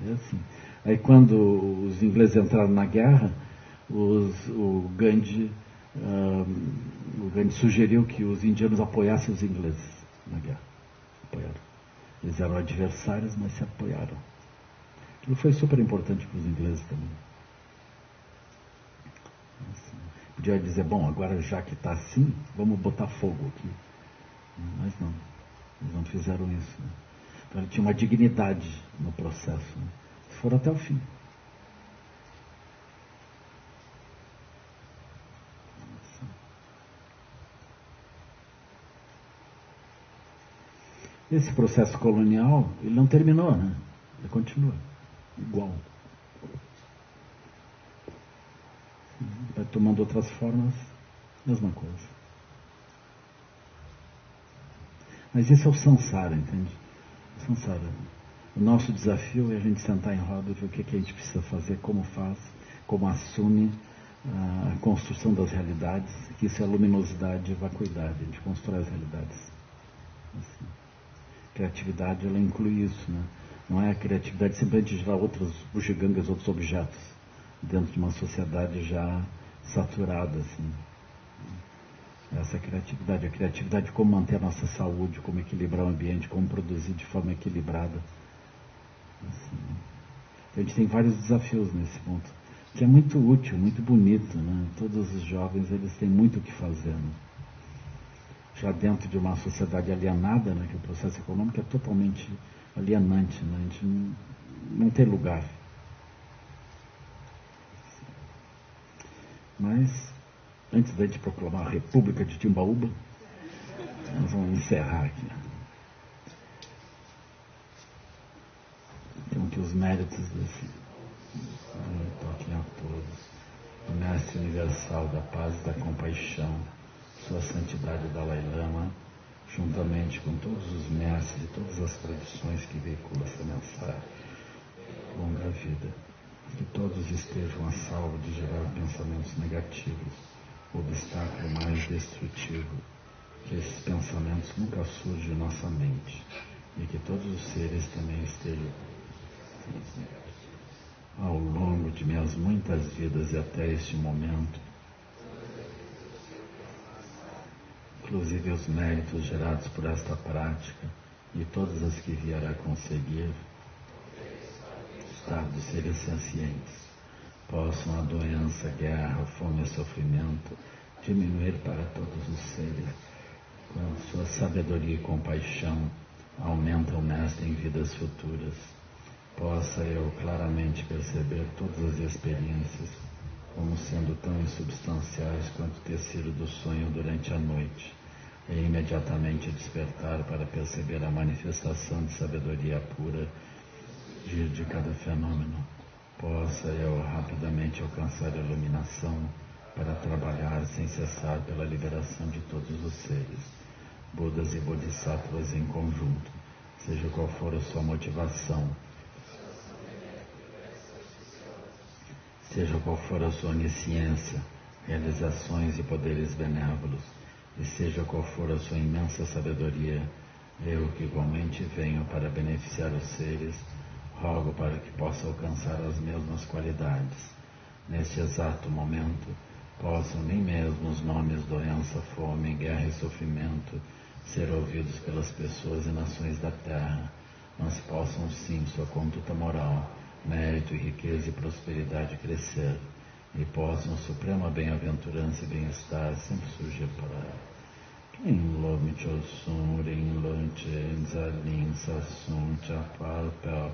É assim. Aí quando os ingleses entraram na guerra, o Gandhi sugeriu que os indianos apoiassem os ingleses na guerra. Apoiaram. Eles eram adversários, mas se apoiaram. Aquilo foi super importante para os ingleses também. Assim, podia dizer, bom, agora já que está assim, vamos botar fogo aqui. Mas não, eles não fizeram isso. Né? Então ele tinha uma dignidade no processo. Né? Foram até o fim. Esse processo colonial, ele não terminou, né? Ele continua igual. Vai tomando outras formas, mesma coisa. Mas esse é o samsara, entende? O samsara. O nosso desafio é a gente sentar em roda e ver o que a gente precisa fazer, como faz, como assume a construção das realidades, que isso é luminosidade e vacuidade, a gente constrói as realidades. Assim. Criatividade, ela inclui isso, né? Não é a criatividade simplesmente gerar outras bugigangas, outros objetos dentro de uma sociedade já saturada, assim. Essa é a criatividade de como manter a nossa saúde, como equilibrar o ambiente, como produzir de forma equilibrada. Assim. A gente tem vários desafios nesse ponto, que é muito útil, muito bonito, né? Todos os jovens, eles têm muito o que fazer, né? Já dentro de uma sociedade alienada, né, que o processo econômico é totalmente alienante, né, a gente não tem lugar. Mas, antes da gente proclamar a República de Timbaúba, nós vamos encerrar aqui. Então, que os méritos desse toquem a todos. O Mestre Universal da Paz e da Compaixão, Sua Santidade Dalai Lama, juntamente com todos os mestres e todas as tradições que veiculam essa mensagem, longa vida, que todos estejam a salvo de gerar pensamentos negativos, o obstáculo mais destrutivo, que esses pensamentos nunca surjam em nossa mente, e que todos os seres também estejam ao longo de minhas muitas vidas e até este momento, inclusive os méritos gerados por esta prática e todas as que vierá a conseguir, estados seres sencientes, possam a doença, guerra, fome e sofrimento diminuir para todos os seres. Com sua sabedoria e compaixão, aumenta o Mestre em vidas futuras. Possa eu claramente perceber todas as experiências como sendo tão insubstanciais quanto o tecido do sonho durante a noite, e imediatamente despertar para perceber a manifestação de sabedoria pura de cada fenômeno. Possa eu rapidamente alcançar a iluminação para trabalhar sem cessar pela liberação de todos os seres, Budas e Bodhisattvas em conjunto, seja qual for a sua motivação, seja qual for a sua onisciência, realizações e poderes benévolos, e seja qual for a sua imensa sabedoria, eu que igualmente venho para beneficiar os seres, rogo para que possa alcançar as mesmas qualidades. Neste exato momento, possam nem mesmo os nomes doença, fome, guerra e sofrimento ser ouvidos pelas pessoas e nações da terra, mas possam sim sua conduta moral, mérito e riqueza e prosperidade crescer, e possam suprema bem-aventurança e bem-estar sempre surgir para ela. Quem lome chosun, rin lonche, zalin, sassun, chapal, pel,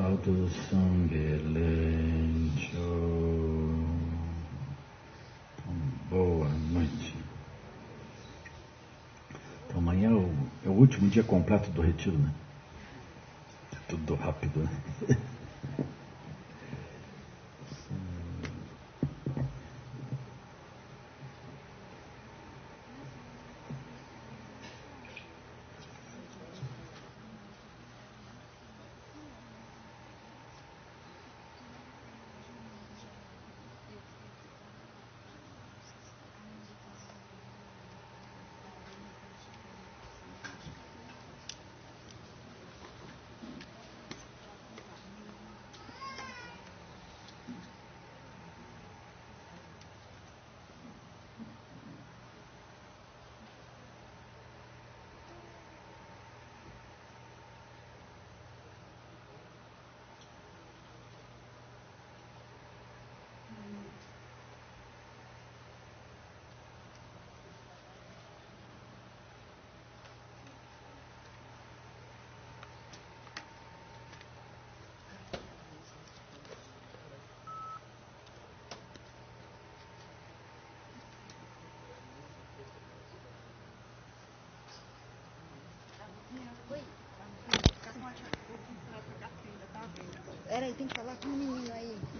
Aldo Sanguelencho. Boa noite. Então amanhã é o último dia completo do retiro, né? É tudo rápido, né?
Peraí, tem que falar com o menino aí.